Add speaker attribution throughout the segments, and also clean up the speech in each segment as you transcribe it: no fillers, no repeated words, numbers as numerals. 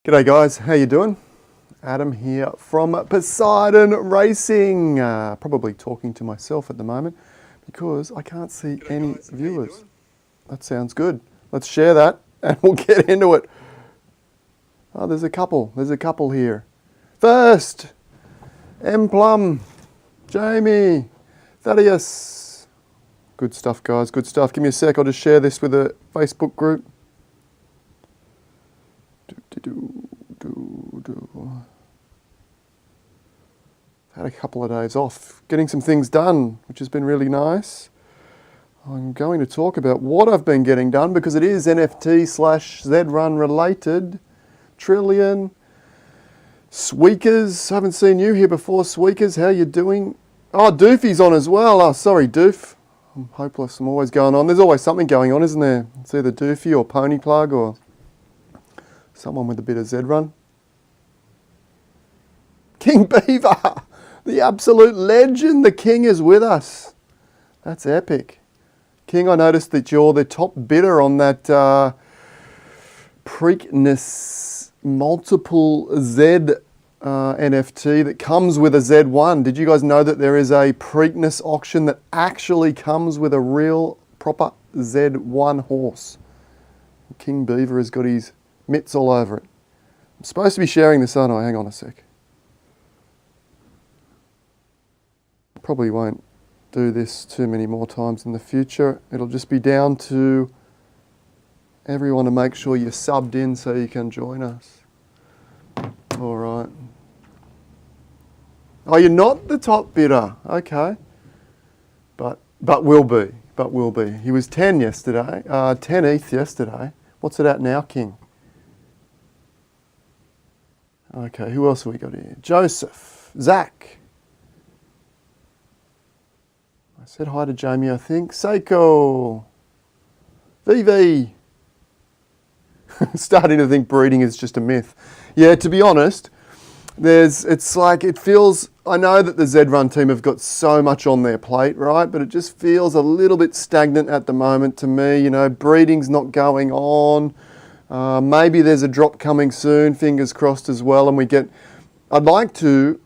Speaker 1: G'day guys, how you doing? Adam here from Poseidon Racing. Probably talking to myself at the moment because I can't see any viewers. That sounds good. Let's share that and we'll get into it. Oh, there's a couple here. First, M Plum, Jamie, Thaddeus. Good stuff guys, good stuff. Give me a sec, I'll just share this with a Facebook group. Had a couple of days off, getting some things done, which has been really nice. I'm going to talk about what I've been getting done because it is NFT/Z-Run related. Trillion. Sweekers, haven't seen you here before. Sweekers, how you doing? Oh, Doofy's on as well. Oh, sorry, Doof. I'm hopeless, I'm always going on. There's always something going on, isn't there? It's either Doofy or Pony Plug or someone with a bit of Z-Run. King Beaver, the absolute legend. The King is with us. That's epic. King, I noticed that you're the top bidder on that Preakness multiple Z NFT that comes with a Z1. Did you guys know that there is a Preakness auction that actually comes with a real proper Z1 horse? King Beaver has got his mitts all over it. I'm supposed to be sharing this, aren't I? Hang on a sec. Probably won't do this too many more times in the future. It'll just be down to everyone to make sure you're subbed in so you can join us. All right. Oh, you're not the top bidder. Okay. But will be. But will be. He was 10 yesterday. 10 ETH yesterday. What's it at now, King? Okay, who else have we got here? Joseph. Zach. I said hi to Jamie, I think. Seiko. VV. Starting to think breeding is just a myth. Yeah, to be honest, it feels, I know that the Z-Run team have got so much on their plate, right? But it just feels a little bit stagnant at the moment to me. You know, breeding's not going on. Maybe there's a drop coming soon, fingers crossed as well. And I'd like to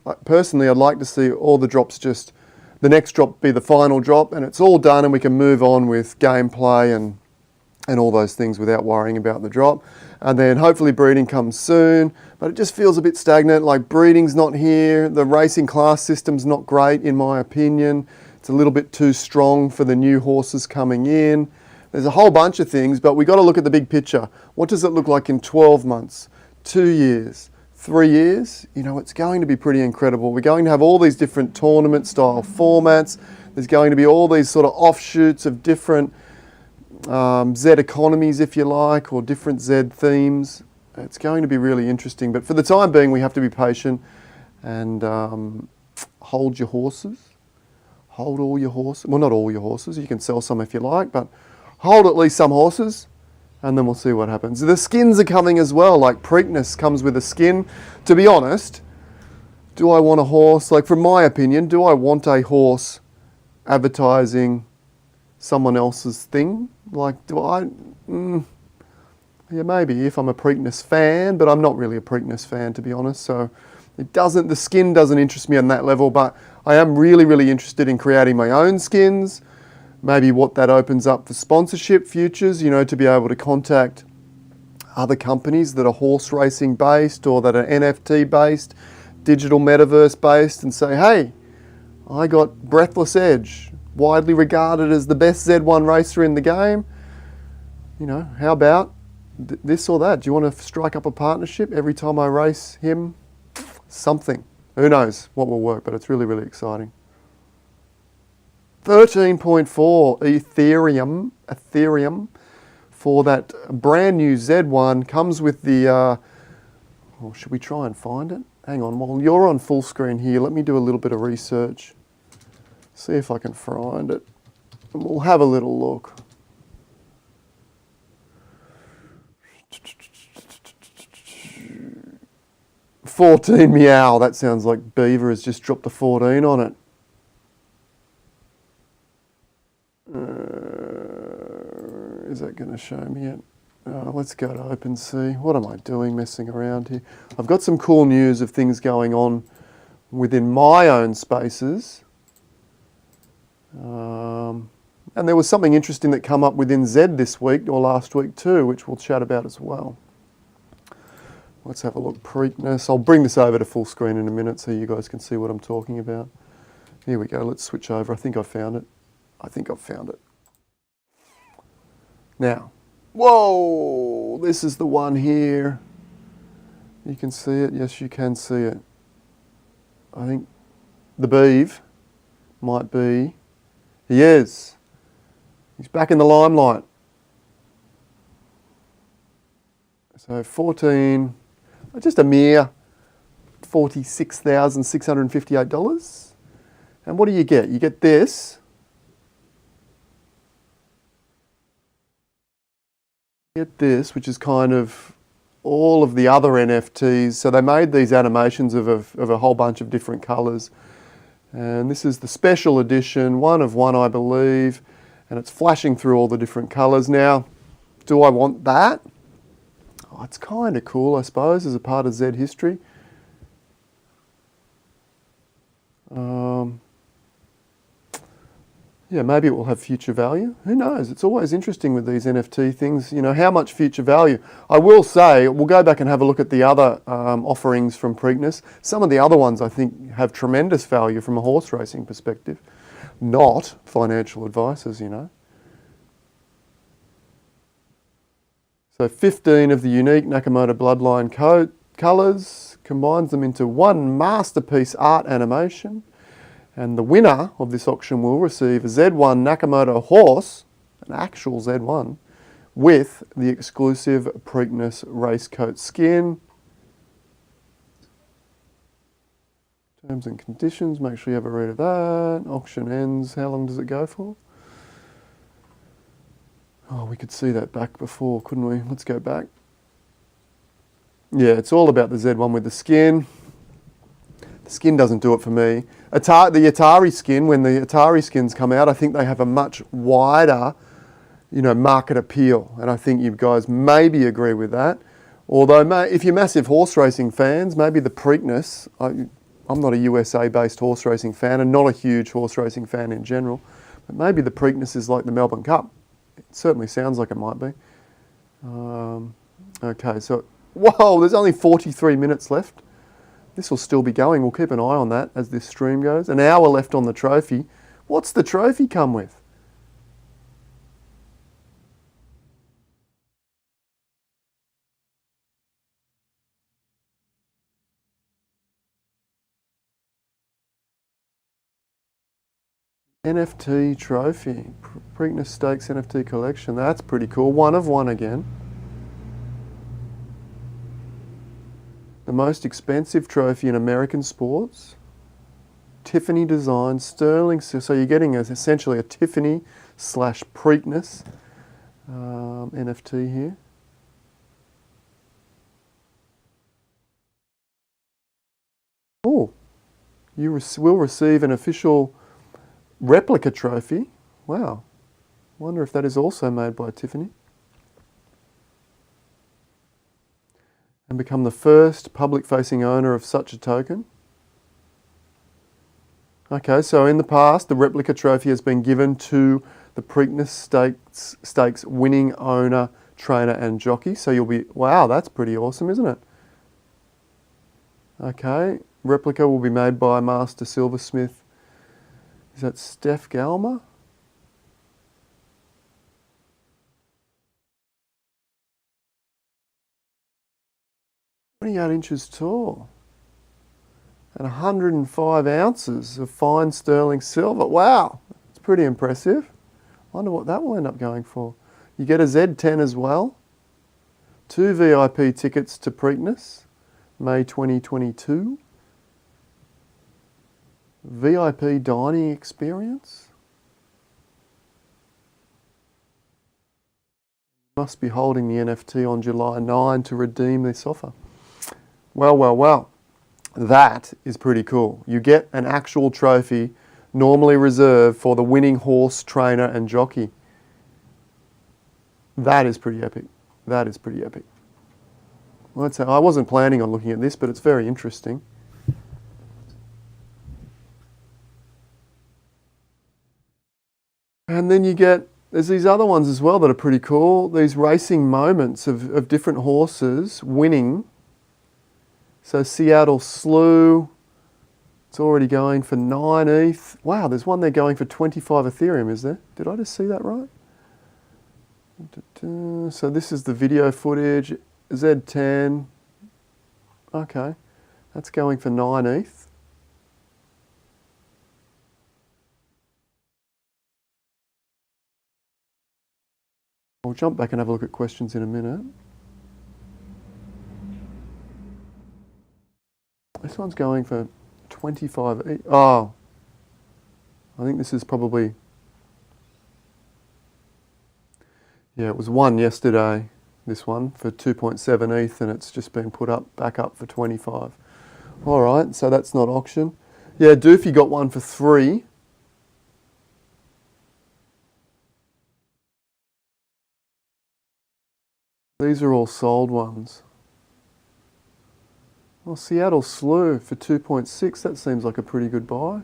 Speaker 1: see all the drops just, the next drop be the final drop and it's all done and we can move on with gameplay and all those things without worrying about the drop. And then hopefully breeding comes soon, but it just feels a bit stagnant, like breeding's not here. The racing class system's not great in my opinion. It's a little bit too strong for the new horses coming in. There's a whole bunch of things, but we got to look at the big picture. What does it look like in 12 months, 2 years, 3 years? You know, it's going to be pretty incredible. We're going to have all these different tournament style formats. There's going to be all these sort of offshoots of different Z economies, if you like, or different Z themes. It's going to be really interesting. But for the time being, we have to be patient and hold your horses. Hold all your horses. Well, not all your horses. You can sell some if you like, but hold at least some horses. And then we'll see what happens. The skins are coming as well, like Preakness comes with a skin. To be honest, do I want a horse? Like, from my opinion, do I want a horse advertising someone else's thing? Like, do I? Yeah, maybe if I'm a Preakness fan, but I'm not really a Preakness fan, to be honest. So the skin doesn't interest me on that level, but I am really, really interested in creating my own skins. Maybe what that opens up for sponsorship futures, you know, to be able to contact other companies that are horse racing based or that are NFT based, digital metaverse based, and say, hey, I got Breathless Edge, widely regarded as the best Z1 racer in the game. You know, how about this or that? Do you want to strike up a partnership every time I race him? Something. Who knows what will work, but it's really, really exciting. 13.4 Ethereum for that brand new Z1 comes with the, should we try and find it? Hang on, while you're on full screen here, let me do a little bit of research. See if I can find it. And we'll have a little look. $14 meow, that sounds like Beaver has just dropped a 14 on it. Is that going to show me it? Let's go to OpenSea. What am I doing messing around here? I've got some cool news of things going on within my own spaces. And there was something interesting that come up within Z this week, or last week too, which we'll chat about as well. Let's have a look. Preakness. I'll bring this over to full screen in a minute so you guys can see what I'm talking about. Here we go. Let's switch over. I think I found it. I think I've found it. Now, whoa, this is the one here. You can see it. Yes, you can see it. I think the beeve might be. He is. He's back in the limelight. So 14, just a mere $46,658. And what do you get? You get this. Get this, which is kind of all of the other NFTs. So they made these animations of a whole bunch of different colours. And this is the special edition, one of one, I believe. And it's flashing through all the different colours. Now, do I want that? Oh, it's kind of cool, I suppose, as a part of Z history. Yeah, maybe it will have future value. Who knows? It's always interesting with these NFT things, you know, how much future value. I will say, we'll go back and have a look at the other offerings from Preakness. Some of the other ones, I think, have tremendous value from a horse racing perspective. Not financial advice, as you know. So 15 of the unique Nakamoto Bloodline colours, combines them into one masterpiece art animation. And the winner of this auction will receive a Z1 Nakamoto horse, an actual Z1, with the exclusive Preakness racecoat skin. Terms and conditions, make sure you have a read of that. Auction ends, how long does it go for? Oh, we could see that back before, couldn't we? Let's go back. Yeah, it's all about the Z1 with the skin. The skin doesn't do it for me. The Atari skin, when the Atari skins come out, I think they have a much wider, you know, market appeal. And I think you guys maybe agree with that. Although, if you're massive horse racing fans, maybe the Preakness, I'm not a USA-based horse racing fan and not a huge horse racing fan in general, but maybe the Preakness is like the Melbourne Cup. It certainly sounds like it might be. Okay, so, whoa, there's only 43 minutes left. This will still be going. We'll keep an eye on that as this stream goes. An hour left on the trophy. What's the trophy come with? NFT trophy. Preakness Stakes NFT collection. That's pretty cool. One of one again. The most expensive trophy in American sports. Tiffany design, sterling. So you're getting essentially a Tiffany / Preakness NFT here. Oh, you will receive an official replica trophy. Wow. Wonder if that is also made by Tiffany. And become the first public-facing owner of such a token. Okay, so in the past, the replica trophy has been given to the Preakness Stakes winning owner, trainer and jockey. So you'll be, wow, that's pretty awesome, isn't it? Okay, replica will be made by Master Silversmith. Is that Steph Galmer? 28 inches tall and 105 ounces of fine sterling silver. Wow, it's pretty impressive. I wonder what that will end up going for. You get a Z10 as well. 2 VIP tickets to Preakness, May 2022. VIP dining experience. Must be holding the NFT on July 9 to redeem this offer. Well. That is pretty cool. You get an actual trophy normally reserved for the winning horse, trainer and jockey. That is pretty epic. That is pretty epic. Well, I wasn't planning on looking at this, but it's very interesting. And then there's these other ones as well that are pretty cool. These racing moments of different horses winning. So Seattle Slew, it's already going for 9 ETH. Wow, there's one there going for 25 Ethereum, is there? Did I just see that right? So this is the video footage, Z10. Okay, that's going for 9 ETH. I'll jump back and have a look at questions in a minute. This one's going for 25 ETH. Oh, I think this is probably... Yeah, it was one yesterday, this one, for 2.7 ETH, and it's just been put back up for 25. All right, so that's not auction. Yeah, Doofy got one for 3. These are all sold ones. Well, Seattle Slew for 2.6, that seems like a pretty good buy.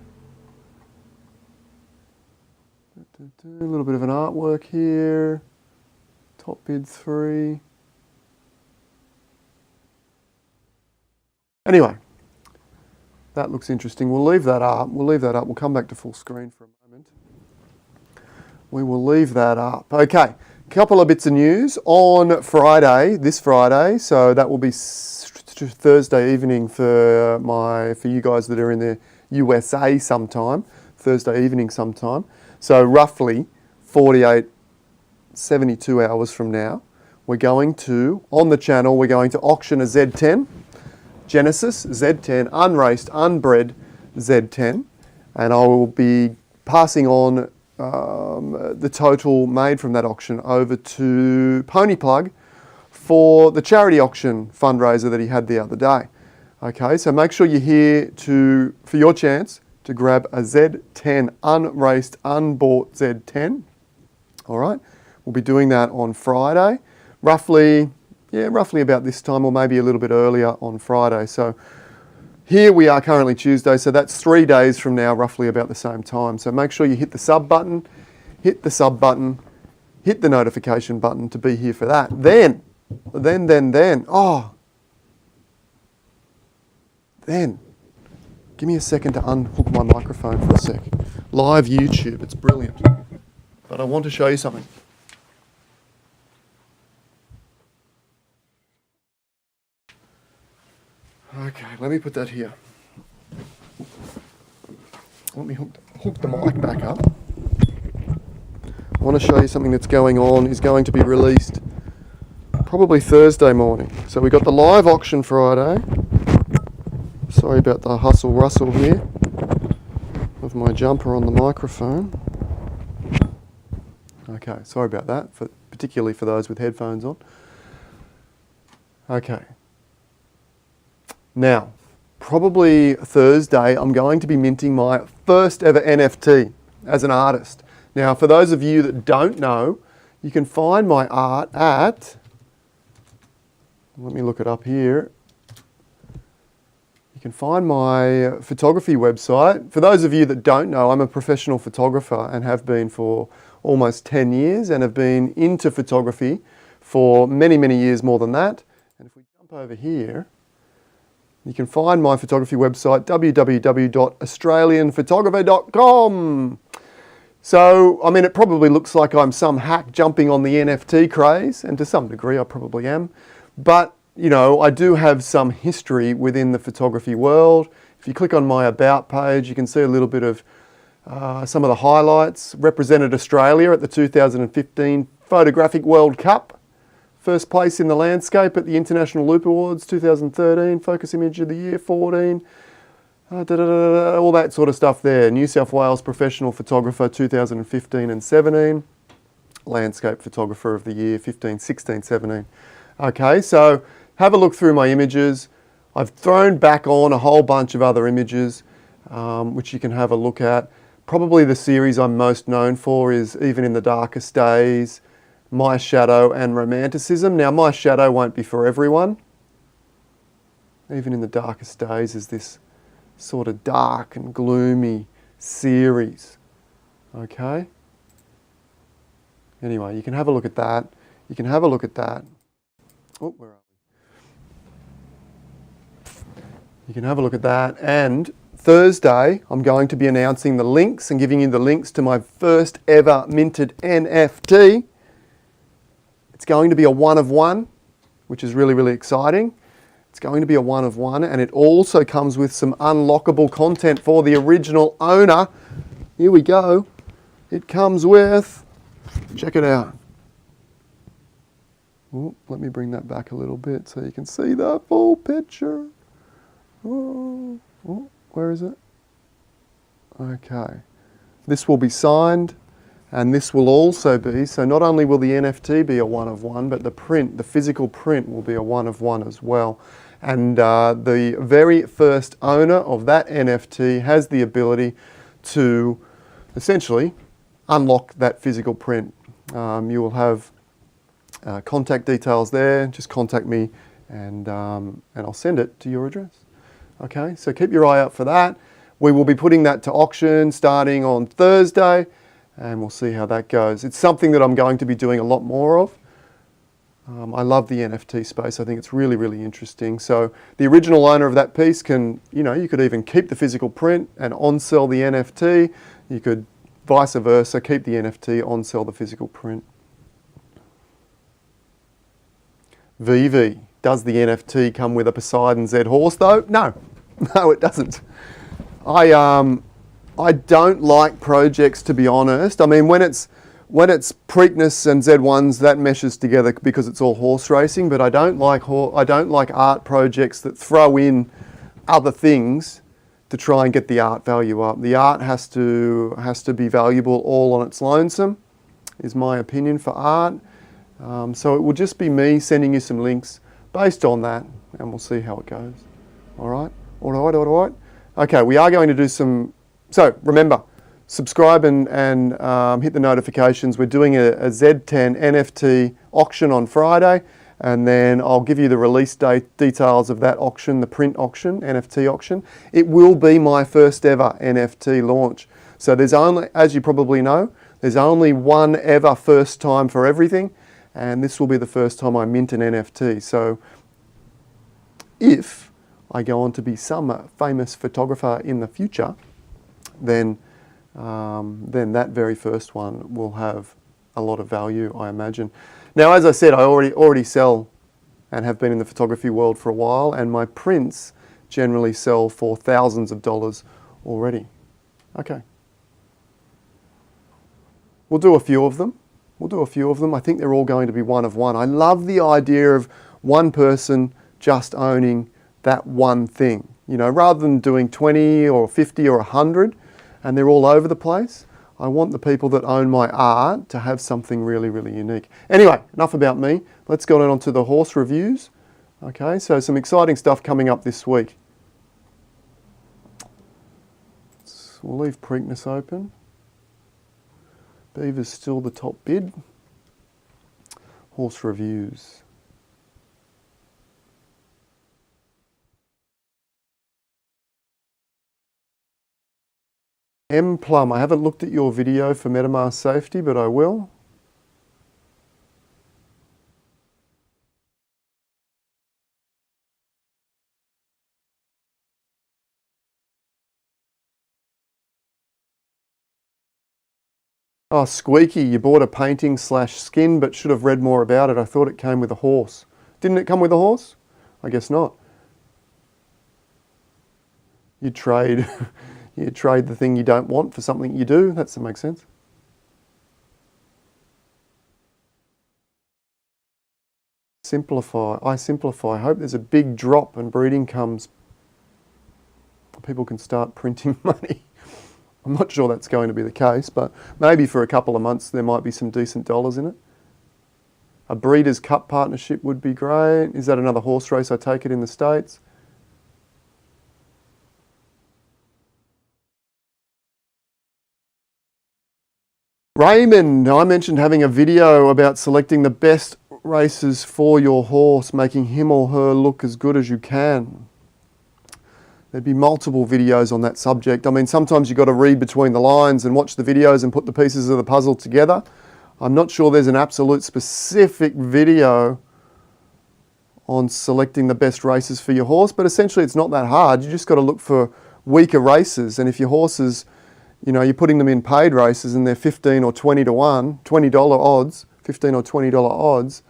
Speaker 1: A little bit of an artwork here. Top bid 3. Anyway, that looks interesting. We'll leave that up. We'll come back to full screen for a moment. We will leave that up. Okay, couple of bits of news on Friday, this Friday. So that will be Thursday evening for you guys that are in the USA sometime. Thursday evening sometime. So roughly 72 hours from now, we're going to, on the channel, we're going to auction a Z10, Genesis Z10, unraced, unbred Z10, and I will be passing on the total made from that auction over to Ponyplug for the charity auction fundraiser that he had the other day. Okay, so make sure you're here for your chance to grab a Z10, unraced, unbought Z10. All right. We'll be doing that on Friday, roughly about this time, or maybe a little bit earlier on Friday. So here we are currently Tuesday, so that's 3 days from now, roughly about the same time. So make sure you hit the sub button, hit the notification button to be here for that. Then, give me a second to unhook my microphone for a sec. Live YouTube, it's brilliant. But I want to show you something. Okay, let me put that here. Let me hook the mic back up. I want to show you something that's going on, is going to be released probably Thursday morning. So we got the live auction Friday. Sorry about the hustle rustle here of my jumper on the microphone. Okay, sorry about that, particularly for those with headphones on. Okay. Now, probably Thursday, I'm going to be minting my first ever NFT as an artist. Now, for those of you that don't know, you can find my art at, let me look it up here. You can find my photography website. For those of you that don't know, I'm a professional photographer and have been for almost 10 years and have been into photography for many, many years more than that. And if we jump over here, you can find my photography website, www.australianphotographer.com. So, I mean, it probably looks like I'm some hack jumping on the NFT craze, and to some degree I probably am. But, you know, I do have some history within the photography world. If you click on my About page, you can see a little bit of some of the highlights. Represented Australia at the 2015 Photographic World Cup. First place in the landscape at the International Loop Awards 2013, Focus Image of the Year 14, all that sort of stuff there. New South Wales Professional Photographer 2015 and 17, Landscape Photographer of the Year 15, 16, 17. Okay, so have a look through my images. I've thrown back on a whole bunch of other images which you can have a look at. Probably the series I'm most known for is Even in the Darkest Days, My Shadow and Romanticism. Now, My Shadow won't be for everyone. Even in the darkest days is this sort of dark and gloomy series. Okay? Anyway, you can have a look at that. You can have a look at that. Oh, where are we? You can have a look at that. And Thursday, I'm going to be announcing the links and giving you the links to my first ever minted NFT. It's going to be a one of one, which is really, really exciting. It's going to be a one of one, and it also comes with some unlockable content for the original owner. Here we go. It comes with, check it out. Ooh, let me bring that back a little bit so you can see the full picture. Oh, where is it? Okay. This will be signed, and this will also be, so not only will the NFT be a one of one, but the print, the physical print will be a one of one as well. And the very first owner of that NFT has the ability to essentially unlock that physical print. You will have contact details there. Just contact me and I'll send it to your address. Okay, so keep your eye out for that. We will be putting that to auction starting on Thursday, and we'll see how that goes. It's something that I'm going to be doing a lot more of. I love the NFT space. I think it's really, really interesting. So the original owner of that piece can, you could even keep the physical print and on-sell the NFT. You could vice versa, keep the NFT, on-sell the physical print. VV, does the NFT come with a Poseidon Z horse though? No, no it doesn't. I don't like projects, to be honest. I mean, when it's Preakness and Z1s, that meshes together because it's all horse racing. But I don't like art projects that throw in other things to try and get the art value up. The art has to be valuable all on its lonesome, is my opinion for art. So it will just be me sending you some links based on that, and we'll see how it goes. All right, all right, all right. Okay, we are going to do some. So remember, subscribe and hit the notifications. We're doing a Z10 NFT auction on Friday, and then I'll give you the release date details of that auction, the print auction, NFT auction. It will be my first ever NFT launch. So there's only, as you probably know, there's only one ever first time for everything, and this will be the first time I mint an NFT. So if I go on to be some famous photographer in the future, then that very first one will have a lot of value, I imagine. Now, as I said, I already sell and have been in the photography world for a while, and my prints generally sell for thousands of dollars already. Okay. We'll do a few of them. I think they're all going to be one of one. I love the idea of one person just owning that one thing, rather than doing 20 or 50 or 100 and they're all over the place. I want the people that own my art to have something really, really unique. Anyway, enough about me. Let's go on to the horse reviews. Okay, so some exciting stuff coming up this week. We'll leave Preakness open. Beaver's still the top bid. Horse reviews. M Plum, I haven't looked at your video for MetaMask safety, but I will. Oh, Squeaky, you bought a painting / skin, but should have read more about it. I thought it came with a horse. Didn't it come with a horse? I guess not. You trade, you trade the thing you don't want for something you do. That makes sense. Simplify. I simplify. I hope there's a big drop and breeding comes. People can start printing money. I'm not sure that's going to be the case, but maybe for a couple of months there might be some decent dollars in it. A Breeders' Cup partnership would be great. Is that another horse race, I take it, in the States? Raymond, I mentioned having a video about selecting the best races for your horse, making him or her look as good as you can. There'd be multiple videos on that subject. I mean, sometimes you've got to read between the lines and watch the videos and put the pieces of the puzzle together. I'm not sure there's an absolute specific video on selecting the best races for your horse, but essentially it's not that hard. You just got to look for weaker races, and if your horses, you're putting them in paid races and they're 15 or 20 to 1, $20 odds, 15 or $20 odds,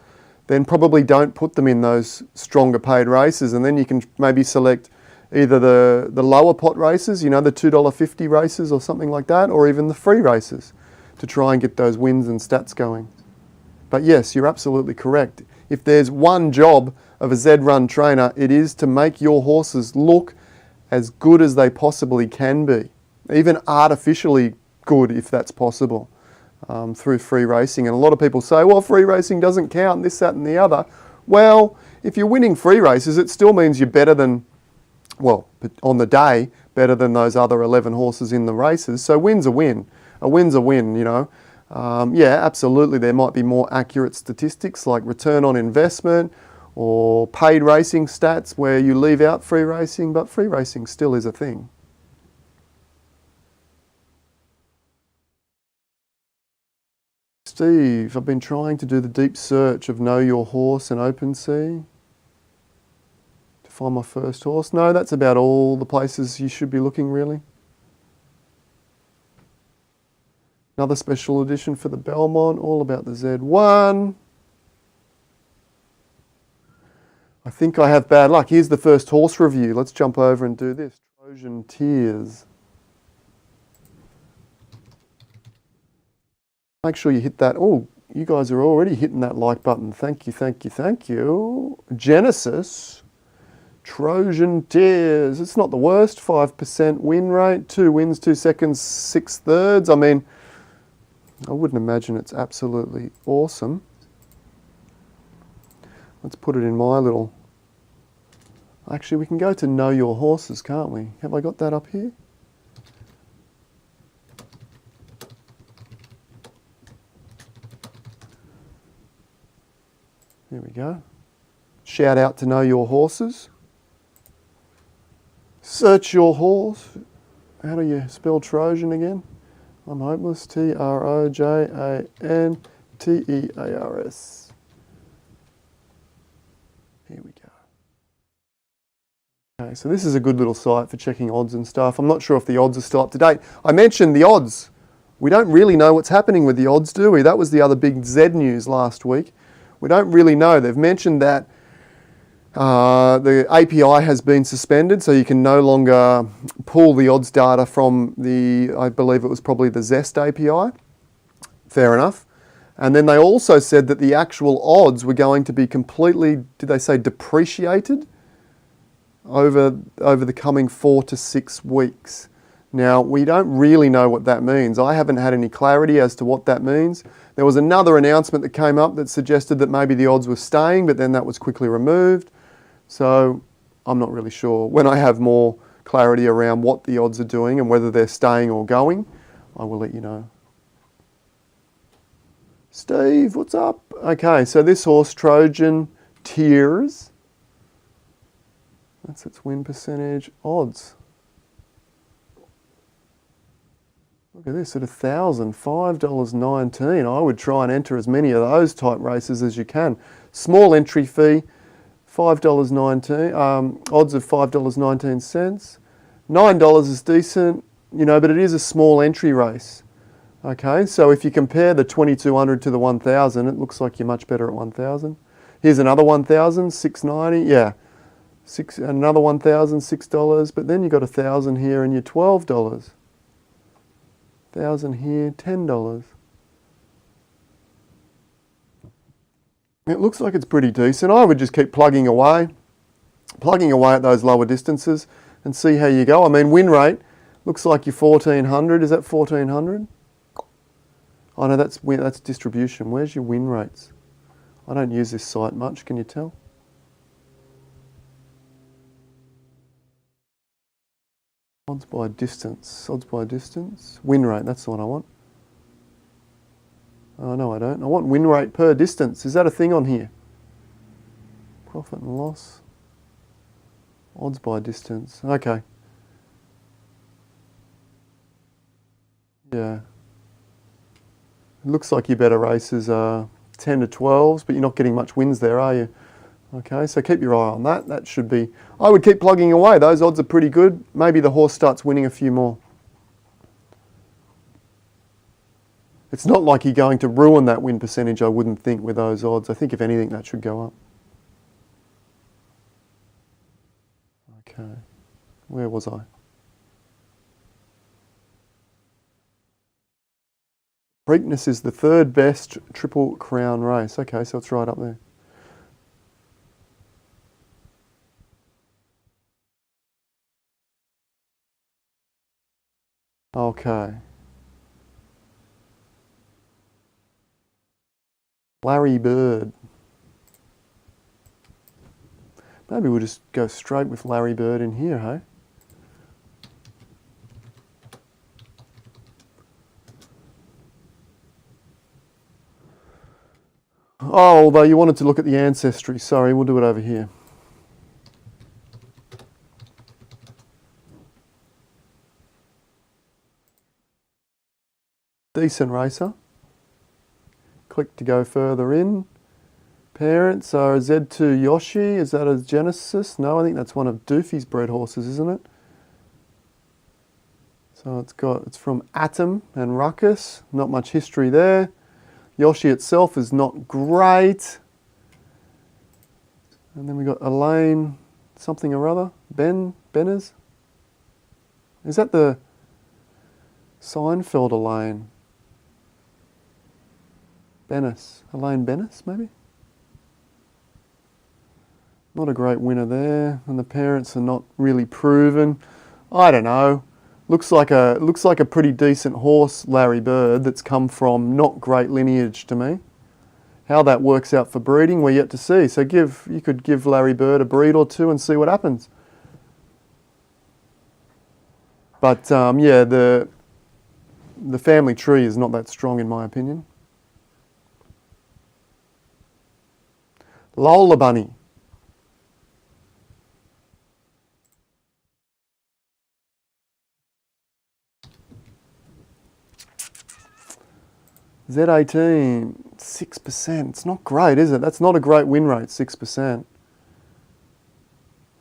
Speaker 1: then probably don't put them in those stronger paid races, and then you can maybe select either the lower pot races, the $2.50 races or something like that, or even the free races to try and get those wins and stats going. But yes, you're absolutely correct. If there's one job of a Z-Run trainer, it is to make your horses look as good as they possibly can be, even artificially good if that's possible, through free racing. And a lot of people say, well, free racing doesn't count, this, that and the other. Well, if you're winning free races, it still means you're better than, well, on the day, better than those other 11 horses in the races. So win's a win. A win's a win, Yeah, absolutely, there might be more accurate statistics like return on investment or paid racing stats where you leave out free racing, but free racing still is a thing. Steve, I've been trying to do the deep search of Know Your Horse and OpenSea to find my first horse. No, that's about all the places you should be looking, really. Another special edition for the Belmont, all about the Z1. I think I have bad luck. Here's the first horse review. Let's jump over and do this. Trojan Tears. Make sure you hit that. Oh, you guys are already hitting that like button. Thank you, thank you, thank you. Genesis. Trojan Tears. It's not the worst. 5% win rate. 2 wins, 2 seconds, 6 thirds. I mean, I wouldn't imagine it's absolutely awesome. Let's put it in my little... Actually, we can go to Know Your Horses, can't we? Have I got that up here? There we go. Shout out to Know Your Horses. Search your horse. How do you spell Trojan again? I'm hopeless. Trojantears. Here we go. Okay, so this is a good little site for checking odds and stuff. I'm not sure if the odds are still up to date. I mentioned the odds. We don't really know what's happening with the odds, do we? That was the other big Z news last week. We don't really know. They've mentioned that the API has been suspended, so you can no longer pull the odds data from I believe it was probably the Zest API. Fair enough. And then they also said that the actual odds were going to be completely, did they say depreciated over the coming 4 to 6 weeks. Now, we don't really know what that means. I haven't had any clarity as to what that means. There was another announcement that came up that suggested that maybe the odds were staying, but then that was quickly removed. So I'm not really sure. When I have more clarity around what the odds are doing and whether they're staying or going, I will let you know. Steve, what's up? Okay, so this horse, Trojan Tears, that's its win percentage odds. Look at this, at $1,000, $5.19. I would try and enter as many of those type races as you can. Small entry fee, $5.19, odds of $5.19. $9 is decent, but it is a small entry race. Okay, so if you compare the 2,200 to the 1,000, it looks like you're much better at 1,000. Here's another 1,000, $6.90, yeah. Another 1,000, $6, but then you got 1,000 here and you're $12. 1,000 here, $10. It looks like it's pretty decent. I would just keep plugging away at those lower distances and see how you go. I mean, win rate looks like you're 1,400. Is that 1,400? Oh no, that's distribution. Where's your win rates? I don't use this site much, can you tell? Odds by distance, win rate, that's the one I want. Oh, no, I don't. I want win rate per distance. Is that a thing on here? Profit and loss. Odds by distance. Okay. Yeah. It looks like your better races are 10 to 12s, but you're not getting much wins there, are you? Okay, so keep your eye on that. That should be... I would keep plugging away. Those odds are pretty good. Maybe the horse starts winning a few more. It's not like you're going to ruin that win percentage, I wouldn't think, with those odds. I think, if anything, that should go up. Okay, where was I? Preakness is the third best Triple Crown race. Okay, so it's right up there. Okay. Larry Bird. Maybe we'll just go straight with Larry Bird in here, hey? Oh, although you wanted to look at the ancestry. Sorry, we'll do it over here. Decent racer. Click to go further in. Parents are Z2 Yoshi. Is that a Genesis? No, I think that's one of Doofy's bred horses, isn't it? So it's from Atom and Ruckus. Not much history there. Yoshi itself is not great. And then we got Elaine something or other. Benners? Is that the Seinfeld Elaine? Elaine Bennis, maybe? Not a great winner there, and the parents are not really proven. I don't know. Looks like a pretty decent horse, Larry Bird, that's come from not great lineage to me. How that works out for breeding, we're yet to see. So you could give Larry Bird a breed or two and see what happens. But yeah, the family tree is not that strong in my opinion. Lola Bunny. Z18, 6%. It's not great, is it? That's not a great win rate, 6%.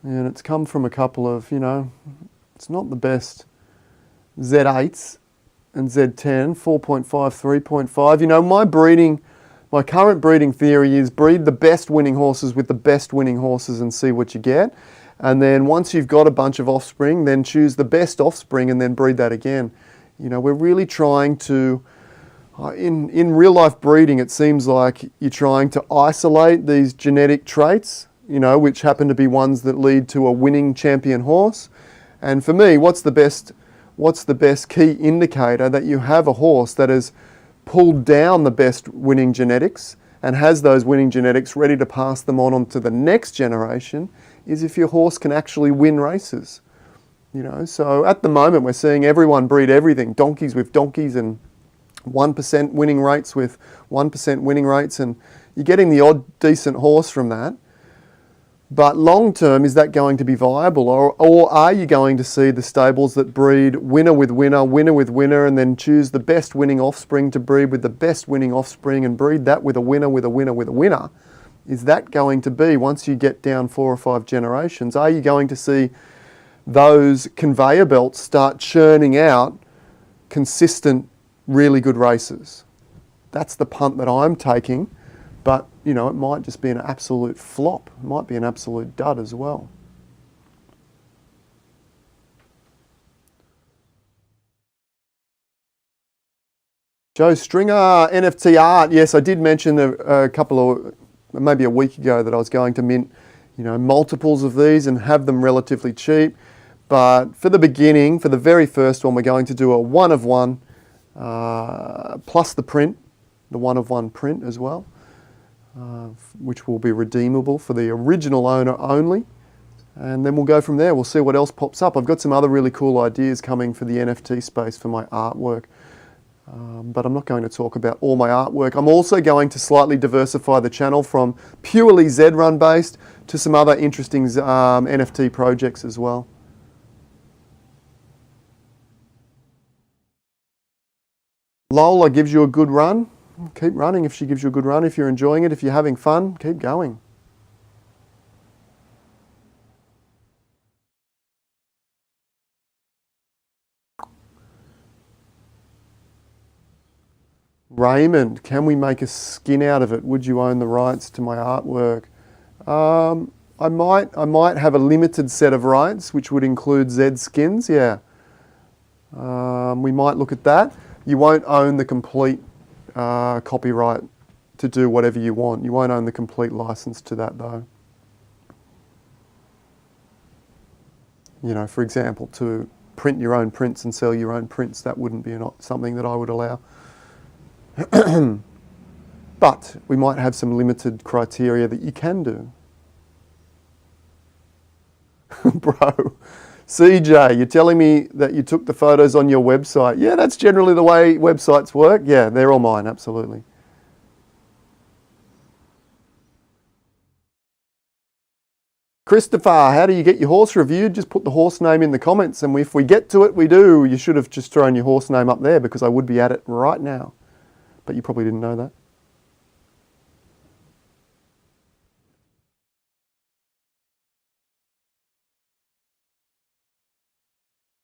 Speaker 1: And it's come from a couple of, it's not the best Z8s and Z10, 4.5, 3.5. My current breeding theory is breed the best winning horses with the best winning horses and see what you get. And then once you've got a bunch of offspring, then choose the best offspring and then breed that again. We're really trying to, in real life breeding, it seems like you're trying to isolate these genetic traits, which happen to be ones that lead to a winning champion horse. And for me, what's the best key indicator that you have a horse that has pulled down the best winning genetics and has those winning genetics ready to pass them on to the next generation is if your horse can actually win races. So at the moment we're seeing everyone breed everything, donkeys with donkeys and 1% winning rates with 1% winning rates, and you're getting the odd decent horse from that. But long term, is that going to be viable? Or are you going to see the stables that breed winner with winner, winner with winner, and then choose the best winning offspring to breed with the best winning offspring and breed that with a winner, with a winner, with a winner? Is that going to be, once you get down 4 or 5 generations, are you going to see those conveyor belts start churning out consistent, really good races? That's the punt that I'm taking. But, it might just be an absolute flop. It might be an absolute dud as well. Joe Stringer, NFT art. Yes, I did mention maybe a week ago that I was going to mint, multiples of these and have them relatively cheap. But for the beginning, for the very first one, we're going to do a 1-of-1 plus the print, the 1-of-1 print as well. Which will be redeemable for the original owner only, and then we'll go from there. We'll see what else pops up. I've got some other really cool ideas coming for the NFT space for my artwork. But I'm not going to talk about all my artwork. I'm also going to slightly diversify the channel from purely Z-Run based to some other interesting NFT projects as well. Lola gives you a good run. Keep running if she gives you a good run. If you're enjoying it, if you're having fun, keep going. Raymond, can we make a skin out of it? Would you own the rights to my artwork? I might have a limited set of rights, which would include Z skins. Yeah, we might look at that. You won't own the complete copyright to do whatever you want. You won't own the complete license to that, though. You know, for example, to print your own prints and sell your own prints, that wouldn't be something that I would allow. But we might have some limited criteria that you can do. Bro, CJ, you're telling me that you took the photos on your website. Yeah, that's generally the way websites work. Yeah, they're all mine, absolutely. Christopher, how do you get your horse reviewed? Just put the horse name in the comments, and if we get to it, we do. You should have just thrown your horse name up there because I would be at it right now. But you probably didn't know that.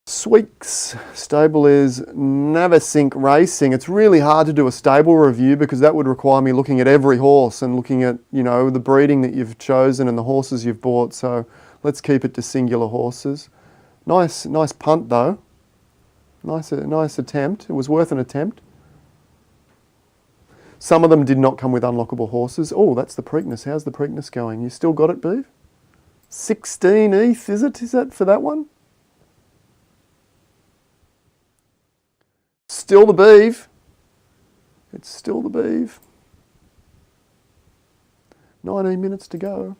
Speaker 1: Sweeks stable is Navasink Racing. It's really hard to do a stable review because that would require me looking at every horse and looking at, you know, the breeding that you've chosen and the horses you've bought. So let's keep it to singular horses. Nice punt though. Nice attempt. It was worth an attempt. Some of them did not come with unlockable horses. Oh, that's the Preakness. How's the Preakness going? You still got it, Beeve? 16 ETH, is it? Is that for that one? Still the Beeve. It's still the Beeve. 19 minutes to go.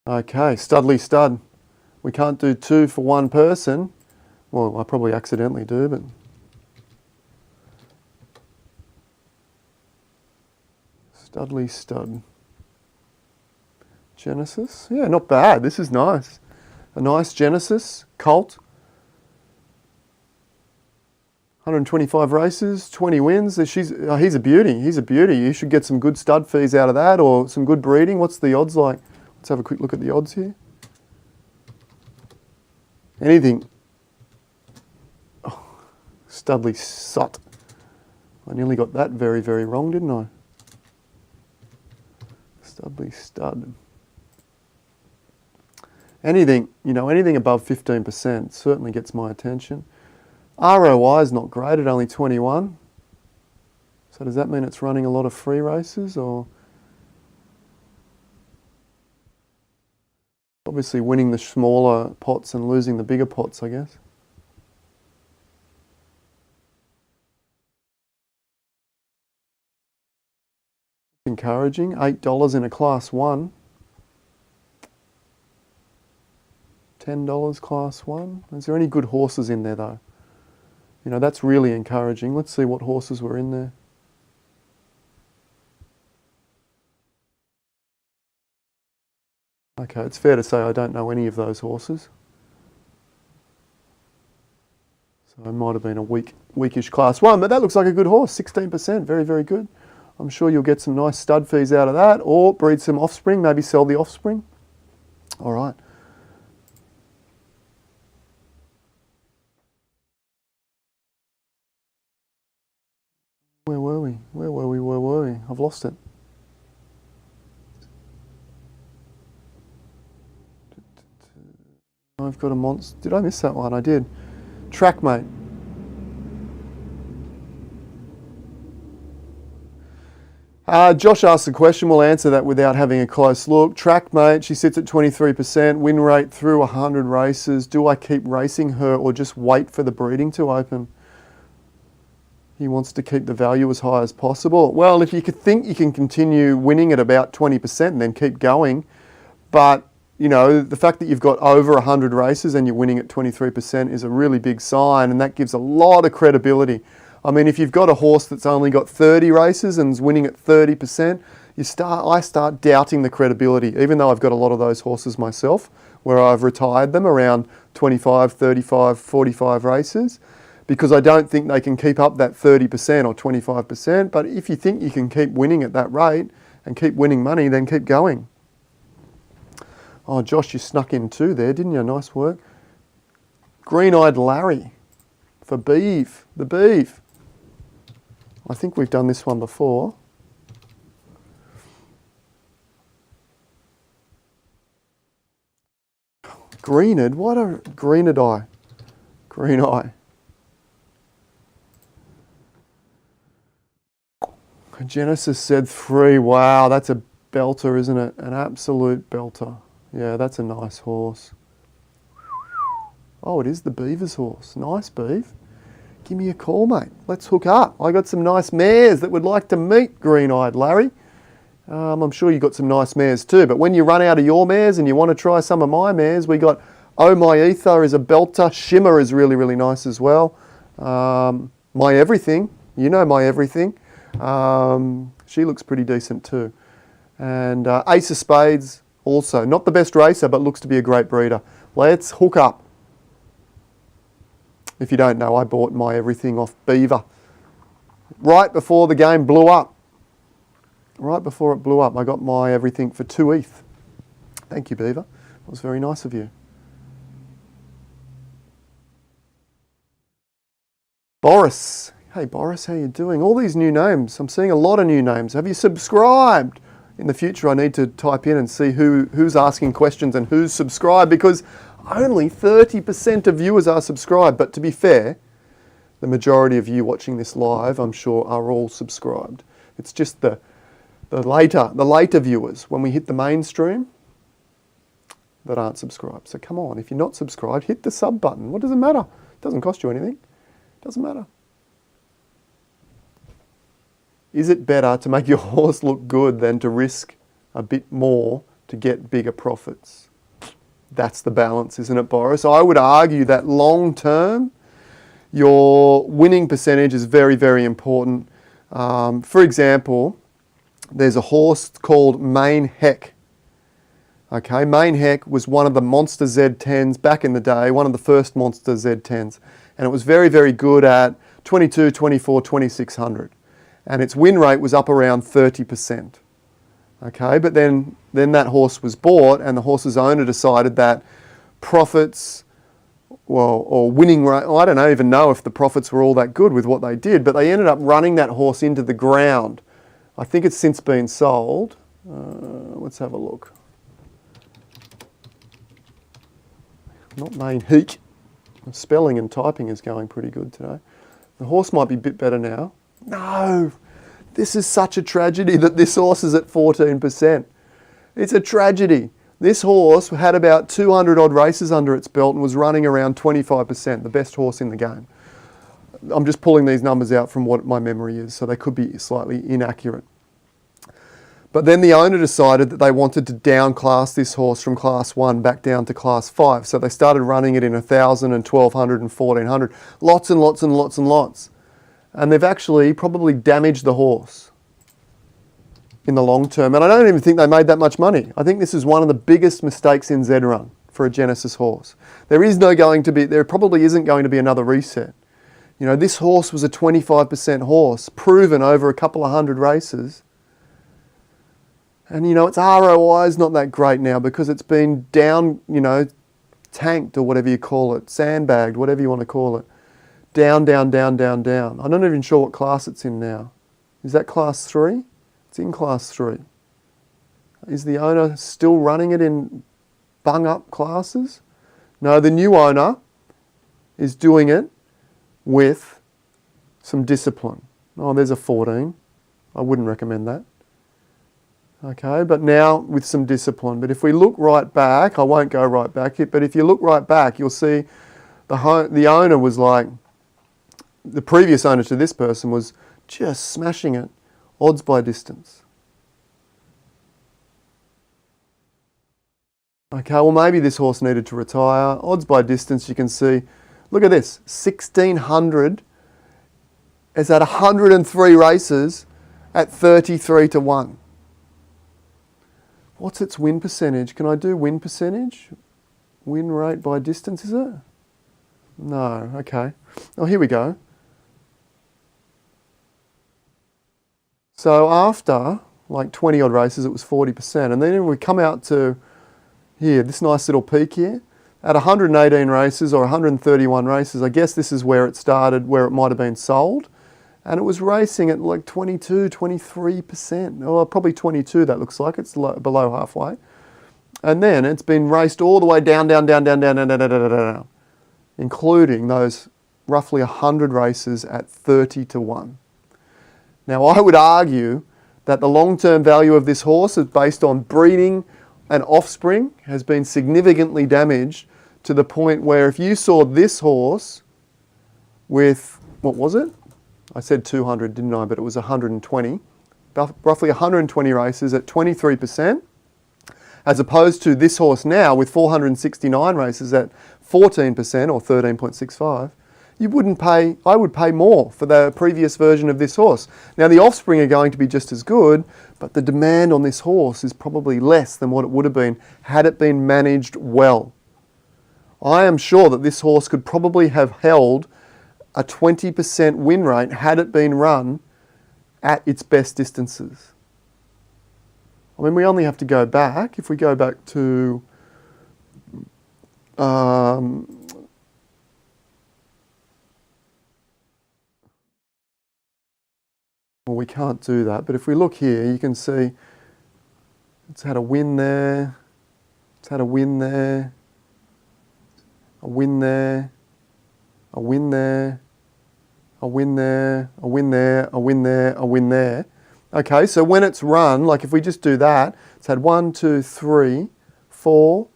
Speaker 1: Okay, Studley Stud. We can't do two for one person. Well, I probably accidentally do, but... Studley Stud. Genesis. Yeah, not bad. This is nice. A nice Genesis. Colt. 125 races, 20 wins. He's a beauty. He's a beauty. You should get some good stud fees out of that or some good breeding. What's the odds like? Let's have a quick look at the odds here. Anything. Oh, Studley Sot. I nearly got that very, very wrong, didn't I? Studley Stud. Anything, you know, anything above 15% certainly gets my attention. ROI is not great at only 21. So does that mean it's running a lot of free races or? Obviously winning the smaller pots and losing the bigger pots, I guess. Encouraging. $8 in a class 1. $10 class 1. Is there any good horses in there though? You know, that's really encouraging. Let's see what horses were in there. Okay, it's fair to say I don't know any of those horses. So it might have been a weakish class 1, but that looks like a good horse. 16%, very, very good. I'm sure you'll get some nice stud fees out of that or breed some offspring, maybe sell the offspring. All right. Where were we? Where were we? Where were we? I've lost it. I've got a monster. Did I miss that one? I did. Trackmate. Josh asked a question. We'll answer that without having a close look. Trackmate, she sits at 23%. Win rate through 100 races. Do I keep racing her or just wait for the breeding to open? He wants to keep the value as high as possible. Well, if you could think you can continue winning at about 20%, then keep going. But you know, the fact that you've got over 100 races and you're winning at 23% is a really big sign, and that gives a lot of credibility. I mean, if you've got a horse that's only got 30 races and is winning at 30%, I start doubting the credibility, even though I've got a lot of those horses myself, where I've retired them around 25, 35, 45 races, because I don't think they can keep up that 30% or 25%. But if you think you can keep winning at that rate and keep winning money, then keep going. Oh, Josh, you snuck in too there, didn't you? Nice work. Green-Eyed Larry for Beeve, the Beeve. I think we've done this one before. Greened, what a greened eye. Green eye. Genesis said 3. Wow, that's a belter, isn't it? An absolute belter. Yeah, that's a nice horse. Oh, it is the Beaver's horse. Nice, Beeve. Give me a call, mate. Let's hook up. I got some nice mares that would like to meet Green-Eyed Larry. I'm sure you got some nice mares too, but when you run out of your mares and you want to try some of my mares, we got Oh My Ether is a belter. Shimmer is really, really nice as well. My Everything, you know My Everything. She looks pretty decent too. And Ace of Spades also. Not the best racer, but looks to be a great breeder. Let's hook up. If you don't know, I bought My Everything off Beaver right before the game blew up. Right before it blew up, I got My Everything for 2 ETH. Thank you, Beaver. That was very nice of you. Boris. Hey, Boris, how you doing? All these new names. I'm seeing a lot of new names. Have you subscribed? In the future, I need to type in and see who's asking questions and who's subscribed, because only 30% of viewers are subscribed. But to be fair, the majority of you watching this live, I'm sure, are all subscribed. It's just the later viewers, when we hit the mainstream, that aren't subscribed. So come on, if you're not subscribed, hit the sub button. What does it matter? It doesn't cost you anything. It doesn't matter. Is it better to make your horse look good than to risk a bit more to get bigger profits? That's the balance, isn't it, Boris? I would argue that long term, your winning percentage is very, very important. For example, there's a horse called Main Heck. Okay, Main Heck was one of the Monster Z10s back in the day, one of the first Monster Z10s. And it was very, very good at 22, 24, 2600. And its win rate was up around 30%. Okay, but then that horse was bought, and the horse's owner decided that profits, well, or winning rate, I don't even know if the profits were all that good with what they did, but they ended up running that horse into the ground. I think it's since been sold. Let's have a look. Not Main Heek. Spelling and typing is going pretty good today. The horse might be a bit better now. No, this is such a tragedy that this horse is at 14%. It's a tragedy. This horse had about 200 odd races under its belt and was running around 25%, the best horse in the game. I'm just pulling these numbers out from what my memory is, so they could be slightly inaccurate. But then the owner decided that they wanted to downclass this horse from class 1 back down to class 5. So they started running it in 1,000 and 1,200 and 1,400. Lots and lots and lots and lots. And they've actually probably damaged the horse in the long term. And I don't even think they made that much money. I think this is one of the biggest mistakes in Z-Run for a Genesis horse. There probably isn't going to be another reset. You know, this horse was a 25% horse, proven over a couple of hundred races. And, you know, its ROI is not that great now because it's been down, you know, tanked or whatever you call it, sandbagged, whatever you want to call it. Down, down, down, down, down. I'm not even sure what class it's in now. Is that class 3? It's in class 3. Is the owner still running it in bung up classes? No, the new owner is doing it with some discipline. Oh, there's a 14. I wouldn't recommend that. Okay, but now with some discipline. But if we look right back, I won't go right back here, but if you look right back, you'll see the owner was like, the previous owner to this person was just smashing it, odds by distance. Okay, well maybe this horse needed to retire. Odds by distance, you can see, look at this, 1600 is at 103 races at 33 to 1. What's its win percentage? Can I do win percentage? Win rate by distance, is it? No, okay. Oh, here we go. So after like 20 odd races, it was 40%. And then we come out to here, this nice little peak here. At 118 races or 131 races, I guess this is where it started, where it might have been sold. And it was racing at like 22, 23%. Or probably 22, that looks like. It's below halfway. And then it's been raced all the way down, including those roughly 100 races at 30 to 1. Now, I would argue that the long-term value of this horse is based on breeding and offspring has been significantly damaged to the point where if you saw this horse with, what was it? I said 200, didn't I? But it was 120. Roughly 120 races at 23%, as opposed to this horse now with 469 races at 14% or 13.65. You wouldn't pay, I would pay more for the previous version of this horse. Now the offspring are going to be just as good, but the demand on this horse is probably less than what it would have been had it been managed well. I am sure that this horse could probably have held a 20% win rate had it been run at its best distances. I mean, we only have to go back, if we go back to well, we can't do that, but if we look here, you can see it's had a win there, it's had a win there, a win there, a win there, a win there, a win there, a win there, a win there. Okay, so when it's run, like if we just do that, it's had 1, 2, 3, 4,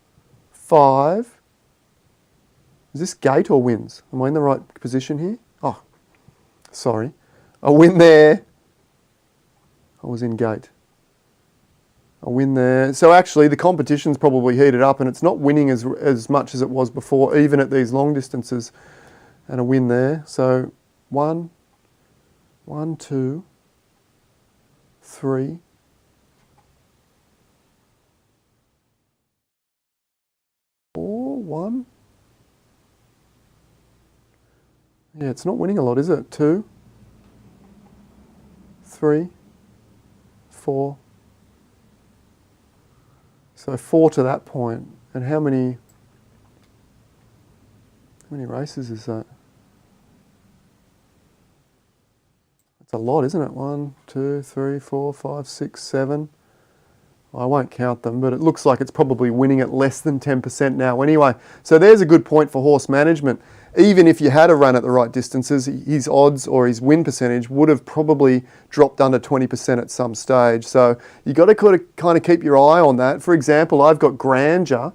Speaker 1: 5. Is this gate or wins? Am I in the right position here? Oh, sorry. A win there. I was in gate. A win there. So actually the competition's probably heated up and it's not winning as much as it was before, even at these long distances. And a win there. So 1, 2, 3, 4, 1. Yeah, it's not winning a lot, is it? 2, 3, 4. So 4 to that point. And how many races is that? That's a lot, isn't it? 1, 2, 3, 4, 5, 6, 7. I won't count them, but it looks like it's probably winning at less than 10% now anyway. So there's a good point for horse management. Even if you had a run at the right distances, his odds or his win percentage would have probably dropped under 20% at some stage. So you've got to kind of keep your eye on that. For example, I've got grandeur.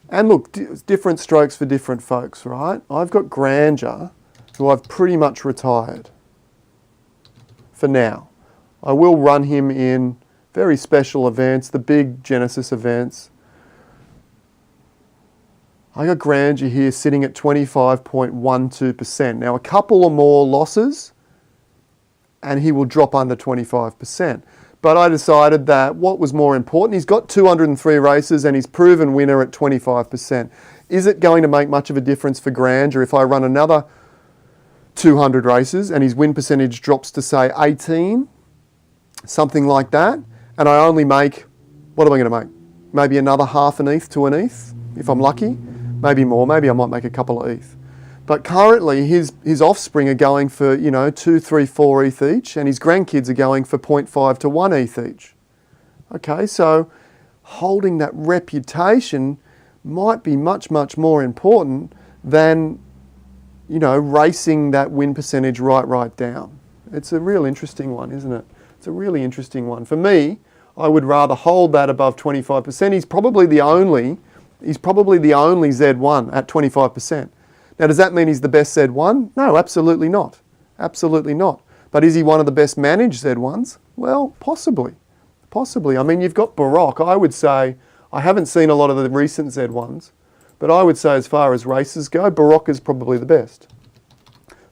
Speaker 1: And look, different strokes for different folks, right? I've got grandeur, who I've pretty much retired for now. I will run him in very special events, the big Genesis events. I got grandeur here sitting at 25.12%. Now a couple or more losses and he will drop under 25%. But I decided that what was more important, he's got 203 races and he's proven winner at 25%. Is it going to make much of a difference for grandeur if I run another 200 races and his win percentage drops to say 18, something like that, and I only make, what am I going to make? Maybe another half an ETH to an ETH, if I'm lucky. Maybe more, maybe I might make a couple of ETH. But currently his offspring are going for, 2, 3, 4 ETH each, and his grandkids are going for 0.5 to 1 ETH each. Okay, so holding that reputation might be much, much more important than, racing that win percentage right down. It's a real interesting one, isn't it? It's a really interesting one. For me, I would rather hold that above 25%. He's probably the only Z1 at 25%. Now, does that mean he's the best Z1? No, absolutely not. Absolutely not. But is he one of the best managed Z1s? Well, possibly. Possibly. I mean, you've got Baroque. I would say, I haven't seen a lot of the recent Z1s, but I would say as far as races go, Baroque is probably the best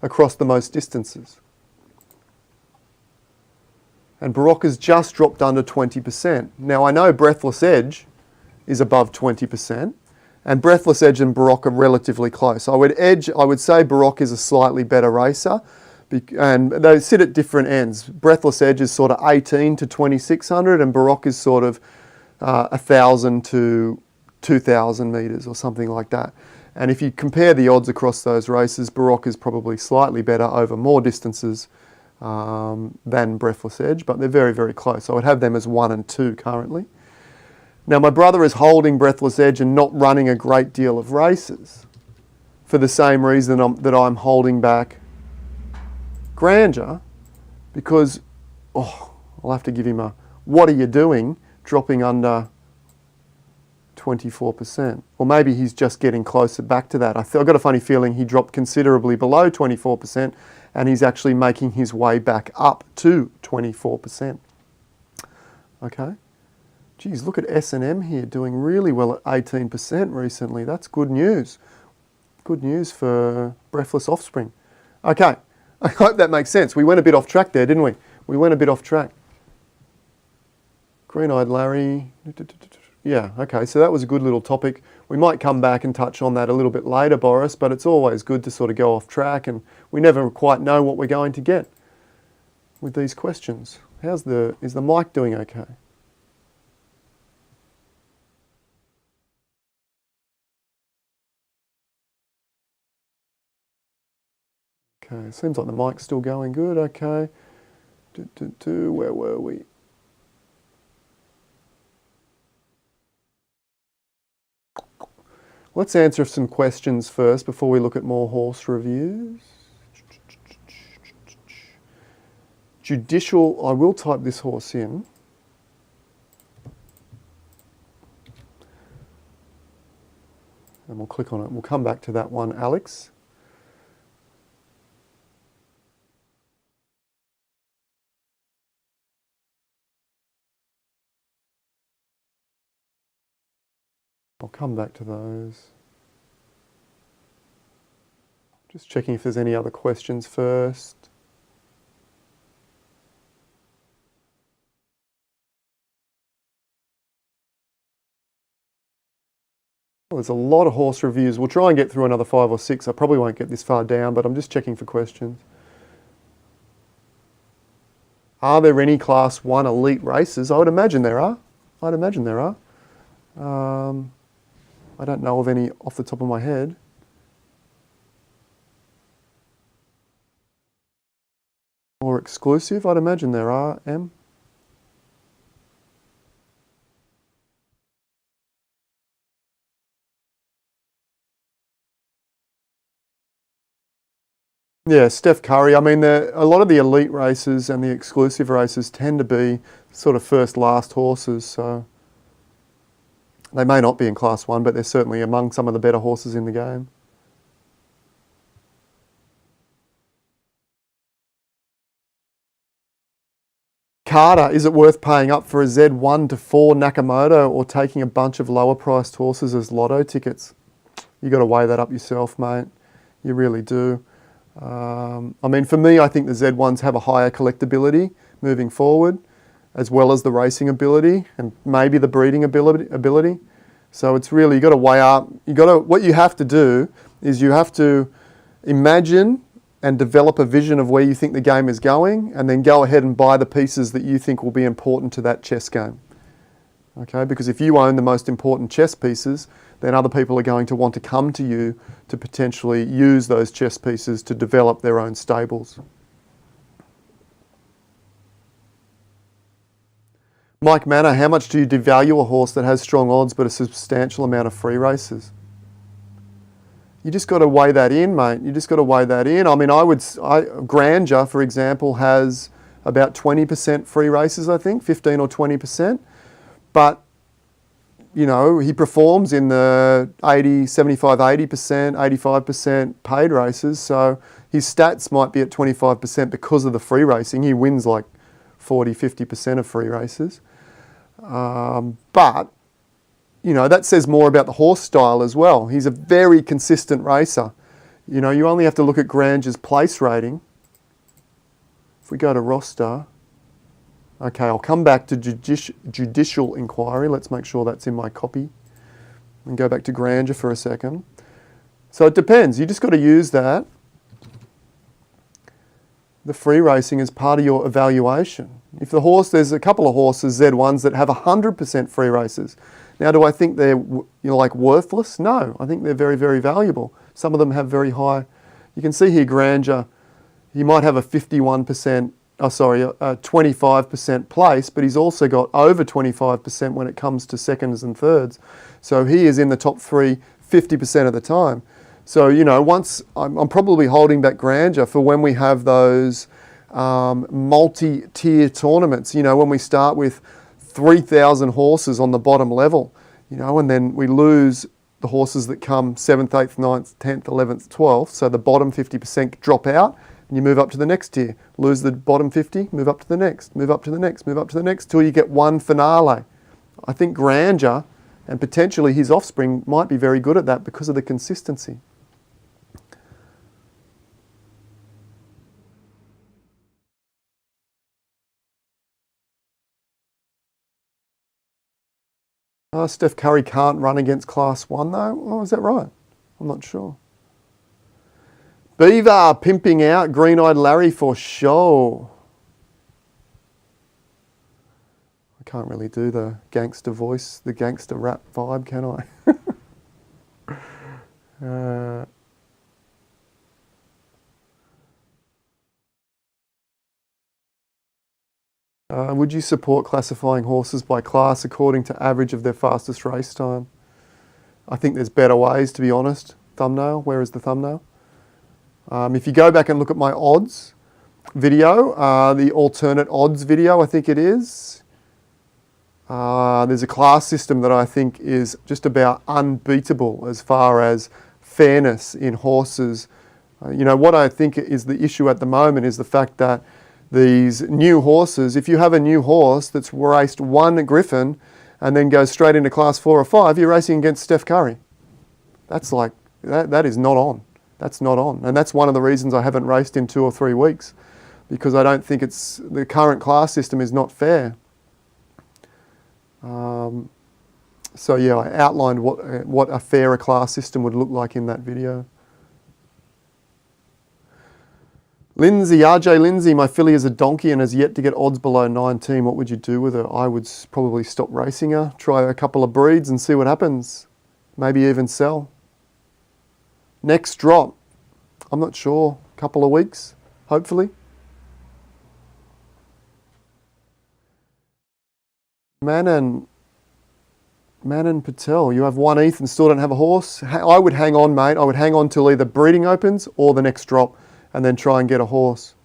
Speaker 1: across the most distances. And Baroque has just dropped under 20%. Now, I know Breathless Edge is above 20%, and Breathless Edge and Baroque are relatively close. I would say Baroque is a slightly better racer, and they sit at different ends. Breathless Edge is sort of 18 to 2600, and Baroque is sort of 1000 to 2000 metres or something like that. And if you compare the odds across those races, Baroque is probably slightly better over more distances than Breathless Edge, but they're very, very close. I would have them as 1 and 2 currently. Now, my brother is holding Breathless Edge and not running a great deal of races for the same reason that I'm holding back Grandeur, because, I'll have to give him a, what are you doing dropping under 24%? Or maybe he's just getting closer back to that. I've got a funny feeling he dropped considerably below 24%, and he's actually making his way back up to 24%. Okay. Geez, look at S&M here doing really well at 18% recently. That's good news. Good news for Breathless Offspring. Okay, I hope that makes sense. We went a bit off track there, didn't we? We went a bit off track. Green-eyed Larry. Yeah, okay, so that was a good little topic. We might come back and touch on that a little bit later, Boris, but it's always good to sort of go off track, and we never quite know what we're going to get with these questions. Is the mic doing okay? Okay, seems like the mic's still going good, okay. Where were we? Let's answer some questions first before we look at more horse reviews. Judicial, I will type this horse in. And we'll click on it. We'll come back to that one, Alex. I'll come back to those. Just checking if there's any other questions first. Well, there's a lot of horse reviews. We'll try and get through another 5 or 6. I probably won't get this far down, but I'm just checking for questions. Are there any Class 1 elite races? I would imagine there are. I don't know of any off the top of my head. Or exclusive? I'd imagine there are, Em. Yeah, Steph Curry. I mean, a lot of the elite races and the exclusive races tend to be sort of first, last horses, so they may not be in Class 1, but they're certainly among some of the better horses in the game. Carter, is it worth paying up for a Z1 to 4 Nakamoto or taking a bunch of lower priced horses as lotto tickets? You got to weigh that up yourself, mate. You really do. I mean, for me, I think the Z1s have a higher collectability moving forward, as well as the racing ability and maybe the breeding ability. So it's really, you got to weigh up. What you have to do is you have to imagine and develop a vision of where you think the game is going, and then go ahead and buy the pieces that you think will be important to that chess game. Okay, because if you own the most important chess pieces, then other people are going to want to come to you to potentially use those chess pieces to develop their own stables. Mike Manor, how much do you devalue a horse that has strong odds but a substantial amount of free races? You just got to weigh that in, mate. You just got to weigh that in. I mean, Grandeur, for example, has about 20% free races, I think, 15 or 20%. But, you know, he performs in the 80, 75, 80%, 85% paid races. So his stats might be at 25% because of the free racing. He wins like 40, 50% of free races. But, you know, that says more about the horse style as well. He's a very consistent racer. You know, you only have to look at Granger's place rating. If we go to roster, okay, I'll come back to judicial inquiry. Let's make sure that's in my copy. And go back to Granger for a second. So it depends. You just got to use that, the free racing, as part of your evaluation. If the horse, there's a couple of horses, Z1s, that have 100% free races. Now, do I think they're, you know, like worthless? No, I think they're very, very valuable. Some of them have very high. You can see here Granger, he might have a 51%, a 25% place, but he's also got over 25% when it comes to seconds and thirds. So he is in the top three 50% of the time. So, you know, once I'm probably holding back Granger for when we have those multi-tier tournaments, you know, when we start with 3,000 horses on the bottom level, you know, and then we lose the horses that come 7th, 8th, 9th, 10th, 11th, 12th. So the bottom 50% drop out and you move up to the next tier. Lose the bottom 50, move up to the next, move up to the next, move up to the next, till you get one finale. I think Granger and potentially his offspring might be very good at that because of the consistency. Steph Curry can't run against Class 1 though? Oh, is that right? I'm not sure. Beaver pimping out Green-Eyed Larry for show. I can't really do the gangster voice, the gangster rap vibe, can I? Would you support classifying horses by class according to average of their fastest race time? I think there's better ways, to be honest. Thumbnail, where is the thumbnail? If you go back and look at my odds video, the alternate odds video, I think it is, there's a class system that I think is just about unbeatable as far as fairness in horses. You know, what I think is the issue at the moment is the fact that these new horses, if you have a new horse that's raced one Griffin and then goes straight into class 4 or 5, you're racing against Steph Curry. That's like, that is not on. That's not on. And that's one of the reasons I haven't raced in 2 or 3 weeks, because I don't think it's, the current class system is not fair. So yeah, I outlined what a fairer class system would look like in that video. Lindsay, RJ Lindsay, my filly is a donkey and has yet to get odds below 19. What would you do with her? I would probably stop racing her, try a couple of breeds and see what happens. Maybe even sell. Next drop, I'm not sure, couple of weeks, hopefully. Manan Patel, you have one ETH and still don't have a horse? I would hang on, mate. I would hang on till either breeding opens or the next drop, and then try and get a horse.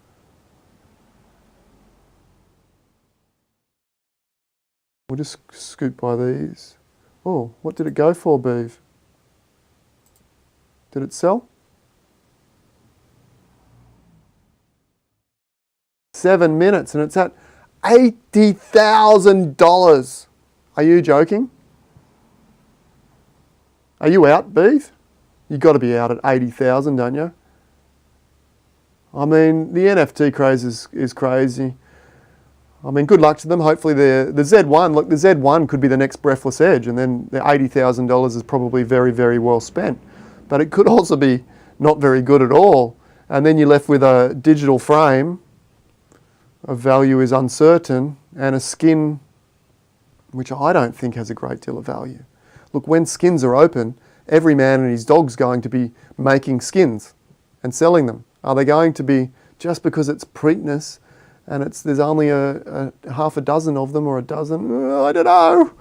Speaker 1: We'll just scoot by these. Oh, what did it go for, Beeve? Did it sell? 7 minutes and it's at $80,000. Are you joking? Are you out, Beeve? You've got to be out at 80,000, don't you? I mean, the NFT craze is crazy. I mean, good luck to them. Hopefully the Z1, look, the Z1 could be the next Breathless Edge, and then the $80,000 is probably very, very well spent. But it could also be not very good at all. And then you're left with a digital frame of value is uncertain, and a skin, which I don't think has a great deal of value. Look, when skins are open, every man and his dog's going to be making skins and selling them. Are they going to be, just because it's Preakness and there's only a half a dozen of them or a dozen? I don't know.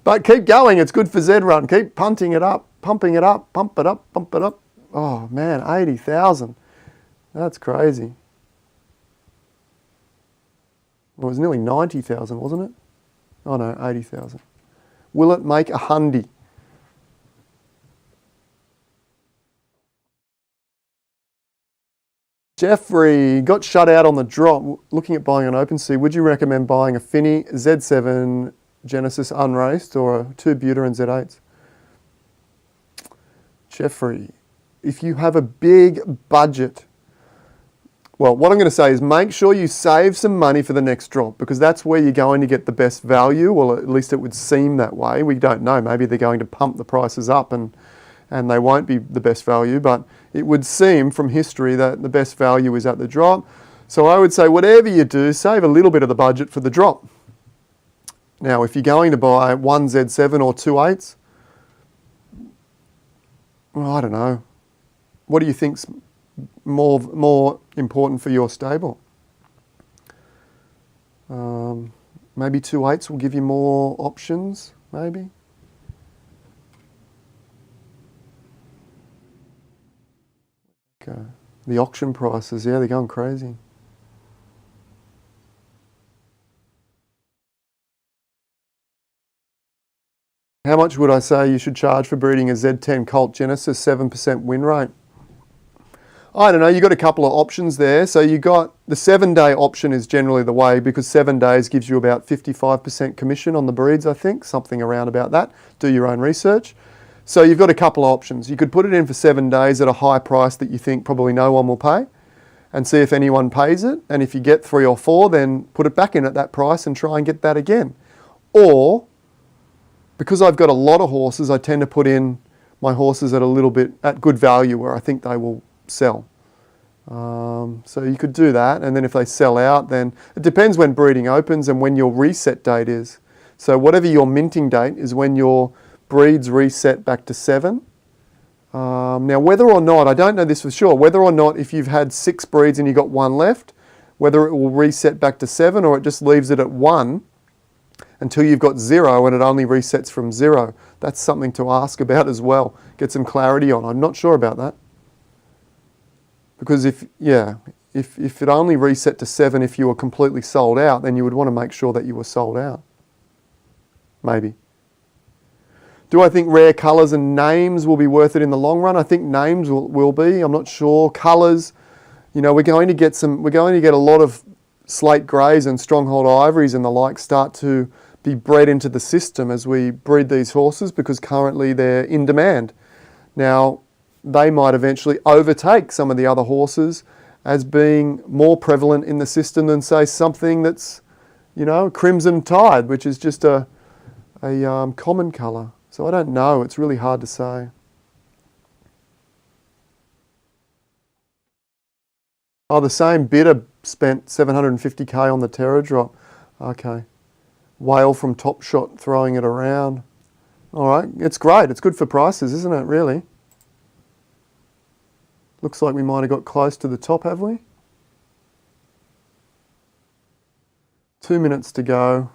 Speaker 1: But keep going. It's good for Z-Run. Keep punting it up, pumping it up, pump it up, pump it up. Oh man, 80,000. That's crazy. Well, it was nearly 90,000, wasn't it? Oh no, 80,000. Will it make a hundy? Jeffrey got shut out on the drop. Looking at buying an OpenSea, would you recommend buying a Finny Z7 Genesis unraced or 2 Buter and Z8s. Jeffrey, if you have a big budget, well, what I'm going to say is make sure you save some money for the next drop, because that's where you're going to get the best value. Well, at least it would seem that way. We don't know. Maybe they're going to pump the prices up and they won't be the best value, but it would seem from history that the best value is at the drop. So I would say whatever you do, save a little bit of the budget for the drop. Now, if you're going to buy 1 Z7 or 2 8s, well, I don't know. What do you think's more important for your stable? Maybe 2 8s will give you more options, maybe. Okay. The auction prices, yeah, they're going crazy. How much would I say you should charge for breeding a Z10 Colt Genesis 7% win rate? I don't know, you got a couple of options there. So you got the 7-day option is generally the way, because 7 days gives you about 55% commission on the breeds, I think, something around about that. Do your own research. So you've got a couple of options. You could put it in for 7 days at a high price that you think probably no one will pay, and see if anyone pays it. And if you get 3 or 4, then put it back in at that price and try and get that again. Or, because I've got a lot of horses, I tend to put in my horses at a little bit at good value where I think they will sell. So you could do that, and then if they sell out, then it depends when breeding opens and when your reset date is. So whatever your minting date is when your breeds reset back to 7. Now whether or not, I don't know this for sure, whether or not if you've had 6 breeds and you've got 1 left, whether it will reset back to 7 or it just leaves it at 1 until you've got 0 and it only resets from 0. That's something to ask about as well. Get some clarity on. I'm not sure about that. Because if it only reset to 7 if you were completely sold out, then you would want to make sure that you were sold out. Maybe. Do I think rare colours and names will be worth it in the long run? I think names will be. I'm not sure. Colours, you know, we're going to get a lot of slate greys and stronghold ivories and the like start to be bred into the system as we breed these horses, because currently they're in demand. Now, they might eventually overtake some of the other horses as being more prevalent in the system than, say, something that's, you know, Crimson Tide, which is just a common colour. So I don't know. It's really hard to say. Oh, the same bidder spent 750k on the Terror drop. Okay. Whale from Top Shot throwing it around. All right. It's great. It's good for prices, isn't it, really? Looks like we might have got close to the top, have we? 2 minutes to go.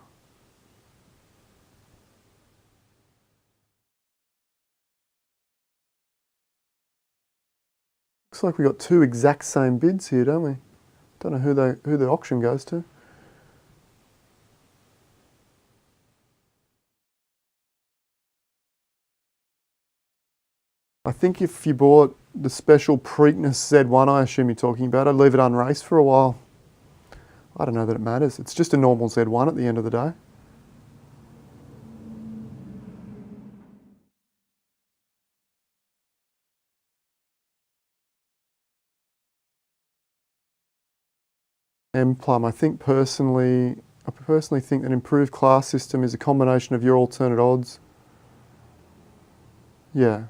Speaker 1: Looks like we got 2 exact same bids here, don't we? Don't know who the auction goes to. I think if you bought the special Preakness Z1, I assume you're talking about, I'd leave it unraced for a while. I don't know that it matters. It's just a normal Z1 at the end of the day. M-Plum, I personally think an improved class system is a combination of your alternate odds. Yeah.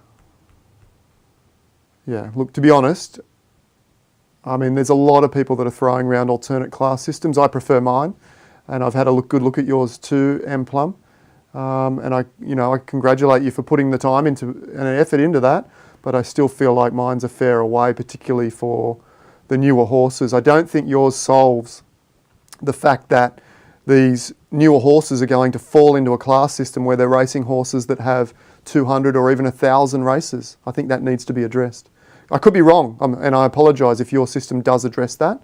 Speaker 1: Yeah, look, to be honest, I mean, there's a lot of people that are throwing around alternate class systems. I prefer mine, and I've had a good look at yours too, M-Plum. And I congratulate you for putting the time into and an effort into that, but I still feel like mine's a fairer way, particularly for the newer horses. I don't think yours solves the fact that these newer horses are going to fall into a class system where they're racing horses that have 200 or even 1,000 races. I think that needs to be addressed. I could be wrong, and I apologise if your system does address that,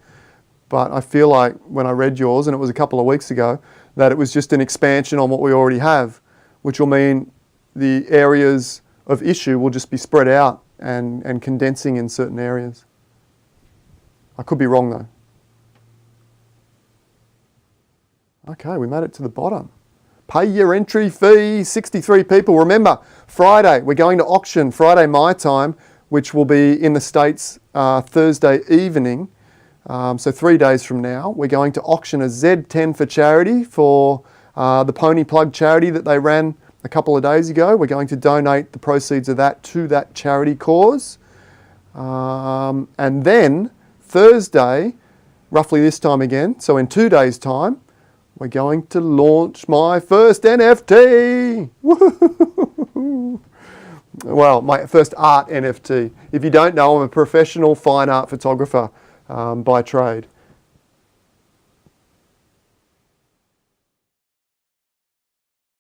Speaker 1: but I feel like when I read yours, and it was a couple of weeks ago, that it was just an expansion on what we already have, which will mean the areas of issue will just be spread out and condensing in certain areas. I could be wrong though. Okay, we made it to the bottom. Pay your entry fee, 63 people. Remember, Friday, we're going to auction, Friday my time, which will be in the States Thursday evening. So 3 days from now, we're going to auction a Z10 for charity for the Pony Plug charity that they ran a couple of days ago. We're going to donate the proceeds of that to that charity cause. And then Thursday, roughly this time again, so in 2 days' time, we're going to launch my first NFT. Woo-hoo-hoo-hoo-hoo. Well, my first art NFT. If you don't know, I'm a professional fine art photographer by trade.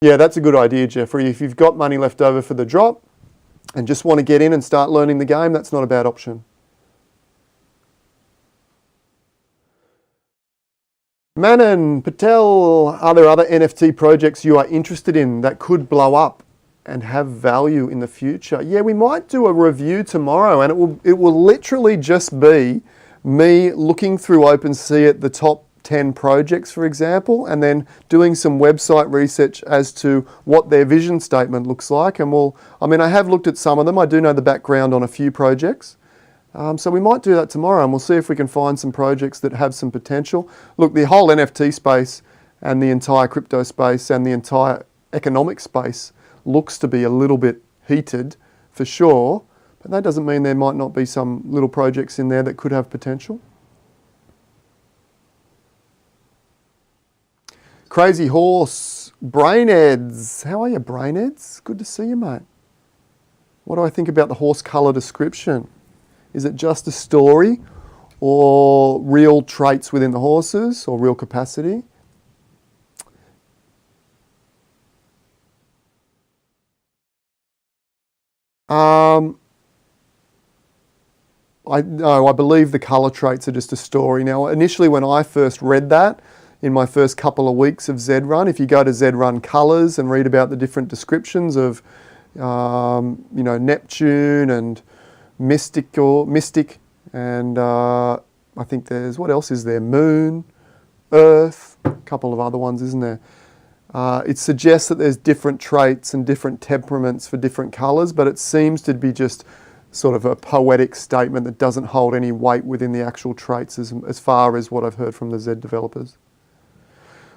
Speaker 1: Yeah, that's a good idea, Jeffrey. If you've got money left over for the drop and just want to get in and start learning the game, that's not a bad option. Manan Patel, are there other NFT projects you are interested in that could blow up and have value in the future? Yeah, we might do a review tomorrow, and it will literally just be me looking through OpenSea at the top 10 projects, for example, and then doing some website research as to what their vision statement looks like. And I have looked at some of them. I do know the background on a few projects. So we might do that tomorrow, and we'll see if we can find some projects that have some potential. Look, the whole NFT space and the entire crypto space and the entire economic space looks to be a little bit heated for sure, but that doesn't mean there might not be some little projects in there that could have potential. Crazy Horse, Brainheads. How are you, Brainheads? Good to see you, mate. What do I think about the horse colour description? Is it just a story or real traits within the horses or real capacity? I believe the colour traits are just a story. Now, initially when I first read that, in my first couple of weeks of Z-Run, if you go to Z-Run Colours and read about the different descriptions of, Neptune and Mystic, and I think there's, what else is there? Moon, Earth, a couple of other ones, isn't there? It suggests that there's different traits and different temperaments for different colours, but it seems to be just sort of a poetic statement that doesn't hold any weight within the actual traits as far as what I've heard from the Z developers.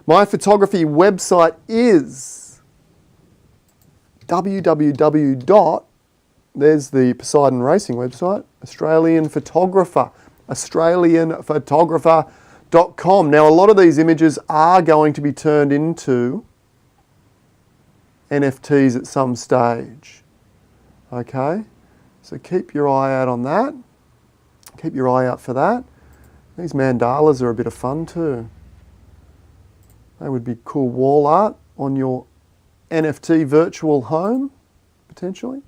Speaker 1: My photography website is there's the Poseidon Racing website, australianphotographer.com. Now, a lot of these images are going to be turned into NFTs at some stage. Okay, so keep your eye out on that. Keep your eye out for that. These mandalas are a bit of fun too. They would be cool wall art on your NFT virtual home, potentially.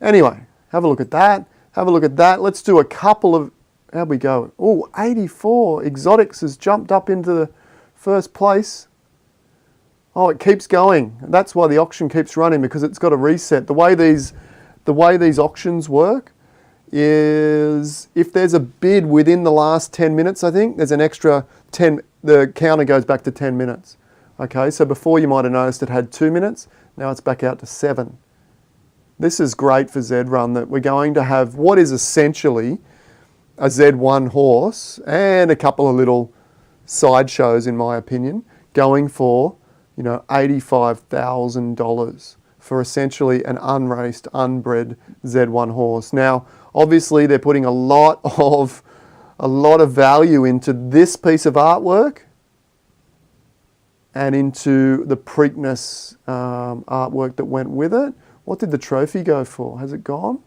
Speaker 1: Anyway, have a look at that. Have a look at that. Let's do a couple of, how'd we go? Oh, 84. Exotics has jumped up into the first place. Oh, it keeps going. That's why the auction keeps running, because it's got a reset. The way these auctions work is if there's a bid within the last 10 minutes, I think, there's an extra 10, the counter goes back to 10 minutes. Okay, so before you might have noticed it had 2 minutes, now it's back out to 7. This is great for Z-Run, that we're going to have what is essentially a Z1 horse and a couple of little sideshows, in my opinion, going for, $85,000 for essentially an unraced, unbred Z1 horse. Now, obviously, they're putting a lot of value into this piece of artwork and into the Preakness artwork that went with it. What did the trophy go for? Has it gone?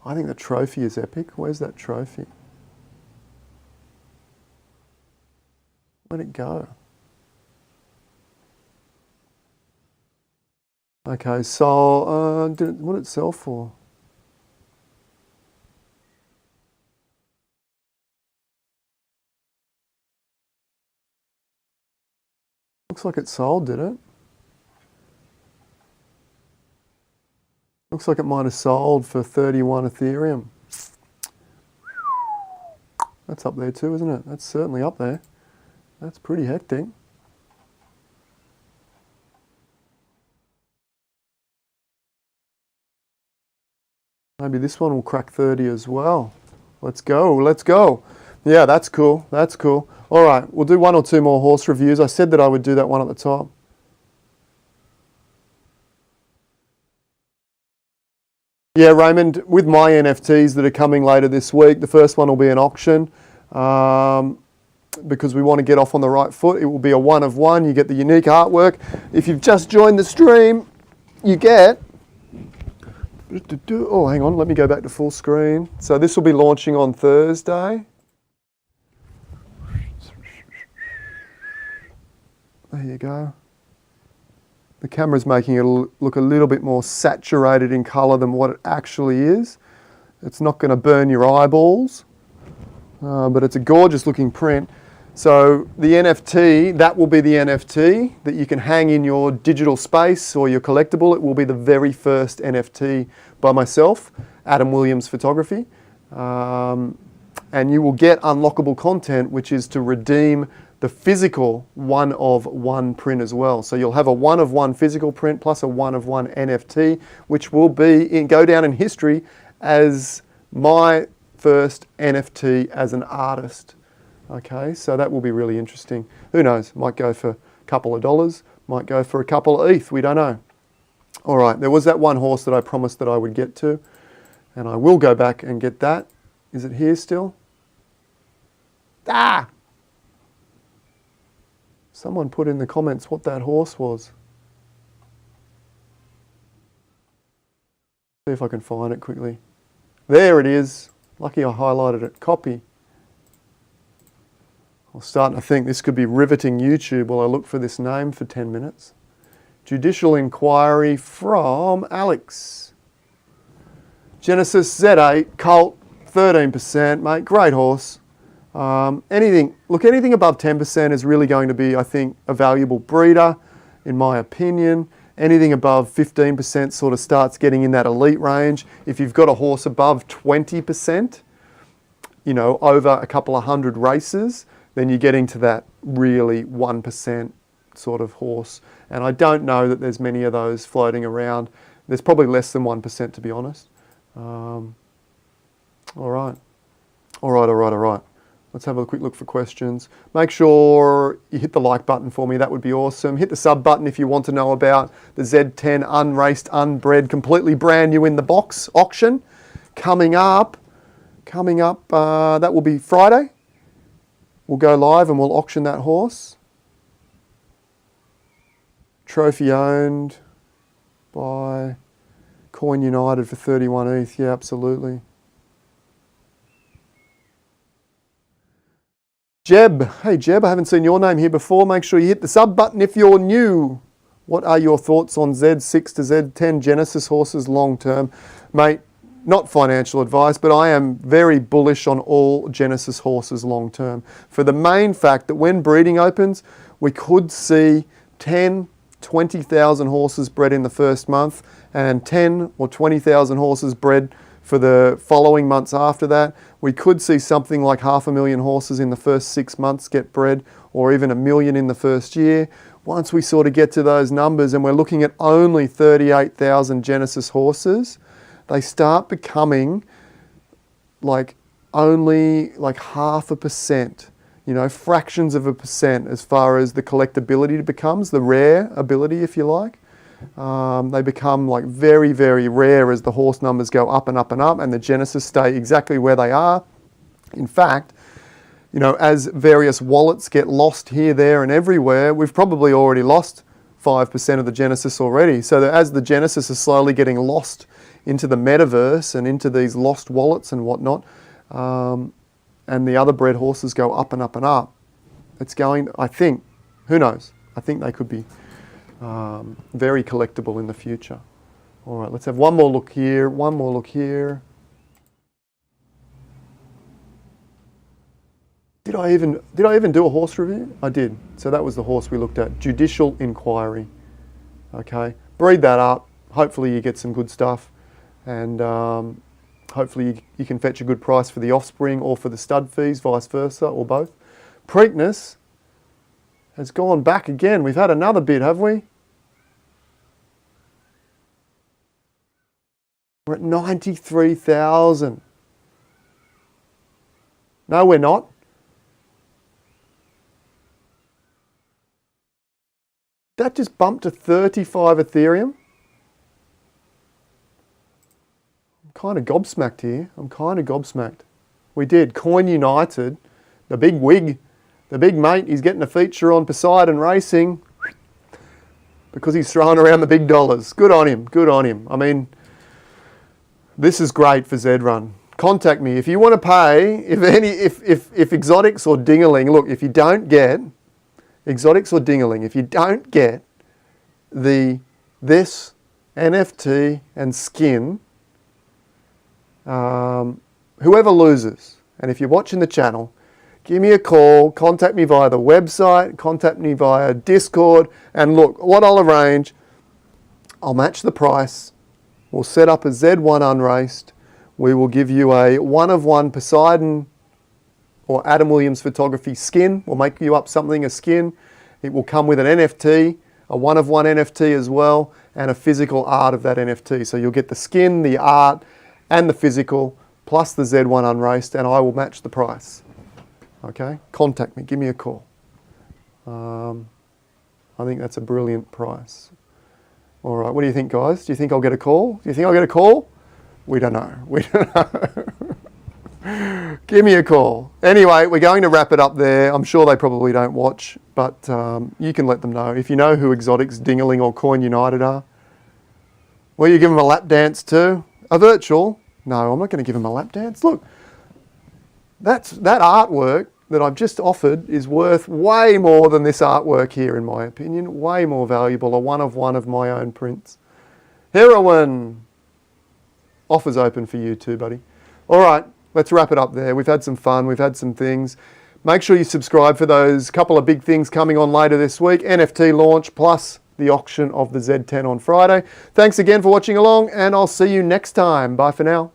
Speaker 1: I think the trophy is epic. Where's that trophy? Where'd it go? Okay, so what did it sell for? Looks like it sold, did it? Looks like it might have sold for 31 Ethereum. That's up there too, isn't it? That's certainly up there. That's pretty hectic. Maybe this one will crack 30 as well. Let's go, let's go. Yeah, that's cool, that's cool. All right, we'll do one or two more horse reviews. I said that I would do that one at the top. Yeah, Raymond, with my NFTs that are coming later this week, the first one will be an auction because we want to get off on the right foot. It will be a one of one. You get the unique artwork. If you've just joined the stream, you get... Oh, hang on, let me go back to full screen. So this will be launching on Thursday. There you go. The camera's making it look a little bit more saturated in colour than what it actually is. It's not going to burn your eyeballs, but it's a gorgeous looking print. So the NFT, that will be the NFT that you can hang in your digital space or your collectible. It will be the very first NFT by myself, Adam Williams Photography. And you will get unlockable content, which is to redeem the physical one of one print as well. So you'll have a one of one physical print plus a one of one NFT, which will go down in history as my first NFT as an artist. Okay, so that will be really interesting. Who knows, might go for a couple of dollars, might go for a couple of ETH, we don't know. All right, there was that one horse that I promised that I would get to, and I will go back and get that. Is it here still? Ah! Someone put in the comments what that horse was. See if I can find it quickly. There it is. Lucky I highlighted it. Copy. I'm starting to think this could be riveting YouTube while I look for this name for 10 minutes. Judicial inquiry from Alex. Genesis Z8, Colt, 13%, mate, great horse. Anything above 10% is really going to be, I think, a valuable breeder, in my opinion. Anything above 15% sort of starts getting in that elite range. If you've got a horse above 20%, you know, over a couple of hundred races, then you're getting to that really 1% sort of horse. And I don't know that there's many of those floating around. There's probably less than 1%, to be honest. All right. Let's have a quick look for questions. Make sure you hit the like button for me. That would be awesome. Hit the sub button if you want to know about the Z10 unraced, unbred, completely brand new in the box auction coming up. That will be Friday. We'll go live and we'll auction that horse. Trophy owned by Coin United for 31 ETH. Yeah, absolutely. Jeb. Hey Jeb, I haven't seen your name here before. Make sure you hit the sub button if you're new. What are your thoughts on Z6 to Z10 Genesis horses long term? Mate, not financial advice, but I am very bullish on all Genesis horses long term. For the main fact that when breeding opens, we could see 10, 20,000 horses bred in the first month and 10 or 20,000 horses bred for the following months after that. We could see something like 500,000 horses in the first 6 months get bred, or even 1 million in the first year. Once we sort of get to those numbers and we're looking at only 38,000 Genesis horses, they start becoming like only like 0.5%, you know, fractions of a percent as far as the collectability becomes, the rare ability, if you like. They become like very, very rare as the horse numbers go up and up and up, and the Genesis stay exactly where they are. In fact, you know, as various wallets get lost here, there and everywhere, we've probably already lost 5% of the Genesis already. So that as the Genesis is slowly getting lost into the metaverse and into these lost wallets and whatnot, and the other bred horses go up and up and up, it's going, I think, who knows, I think they could be very collectible in the future. All right, let's have one more look here, Did I even do a horse review? I did. So that was the horse we looked at, Judicial Inquiry. Okay, breed that up. Hopefully you get some good stuff, and hopefully you can fetch a good price for the offspring or for the stud fees, vice versa, or both. Preakness has gone back again. We've had another bid, have we? We're at 93,000. No, we're not. That just bumped to 35 Ethereum. I'm kind of gobsmacked here. I'm kind of gobsmacked. We did. Coin United, the big wig, the big mate, he's getting a feature on Poseidon Racing because he's throwing around the big dollars. Good on him. Good on him. I mean, this is great for Z-Run. Contact me if you want to pay. If Exotics or Dingaling, look, if you don't get Exotics or Dingaling, if you don't get this NFT and skin, whoever loses, and if you're watching the channel, give me a call, contact me via the website, contact me via Discord, and look, what I'll arrange, I'll match the price, we'll set up a Z1 unraced, we will give you a one-of-one Poseidon or Adam Williams photography skin. We'll make you up something, a skin. It will come with an NFT, a one-of-one NFT as well, and a physical art of that NFT. So you'll get the skin, the art, and the physical, plus the Z1 unraced, and I will match the price. Okay? Contact me. Give me a call. I think that's a brilliant price. All right. What do you think, guys? Do you think I'll get a call? Do you think I'll get a call? We don't know. We don't know. Give me a call. Anyway, we're going to wrap it up there. I'm sure they probably don't watch, but you can let them know. If you know who Exotics, Dingaling or Coin United are, will you give them a lap dance too? A virtual? No, I'm not going to give them a lap dance. Look, that artwork that I've just offered is worth way more than this artwork here, in my opinion. Way more valuable. A one of my own prints. Heroin. Offers open for you too, buddy. All right. Let's wrap it up there. We've had some fun. We've had some things. Make sure you subscribe for those couple of big things coming on later this week. NFT launch plus the auction of the Z10 on Friday. Thanks again for watching along, and I'll see you next time. Bye for now.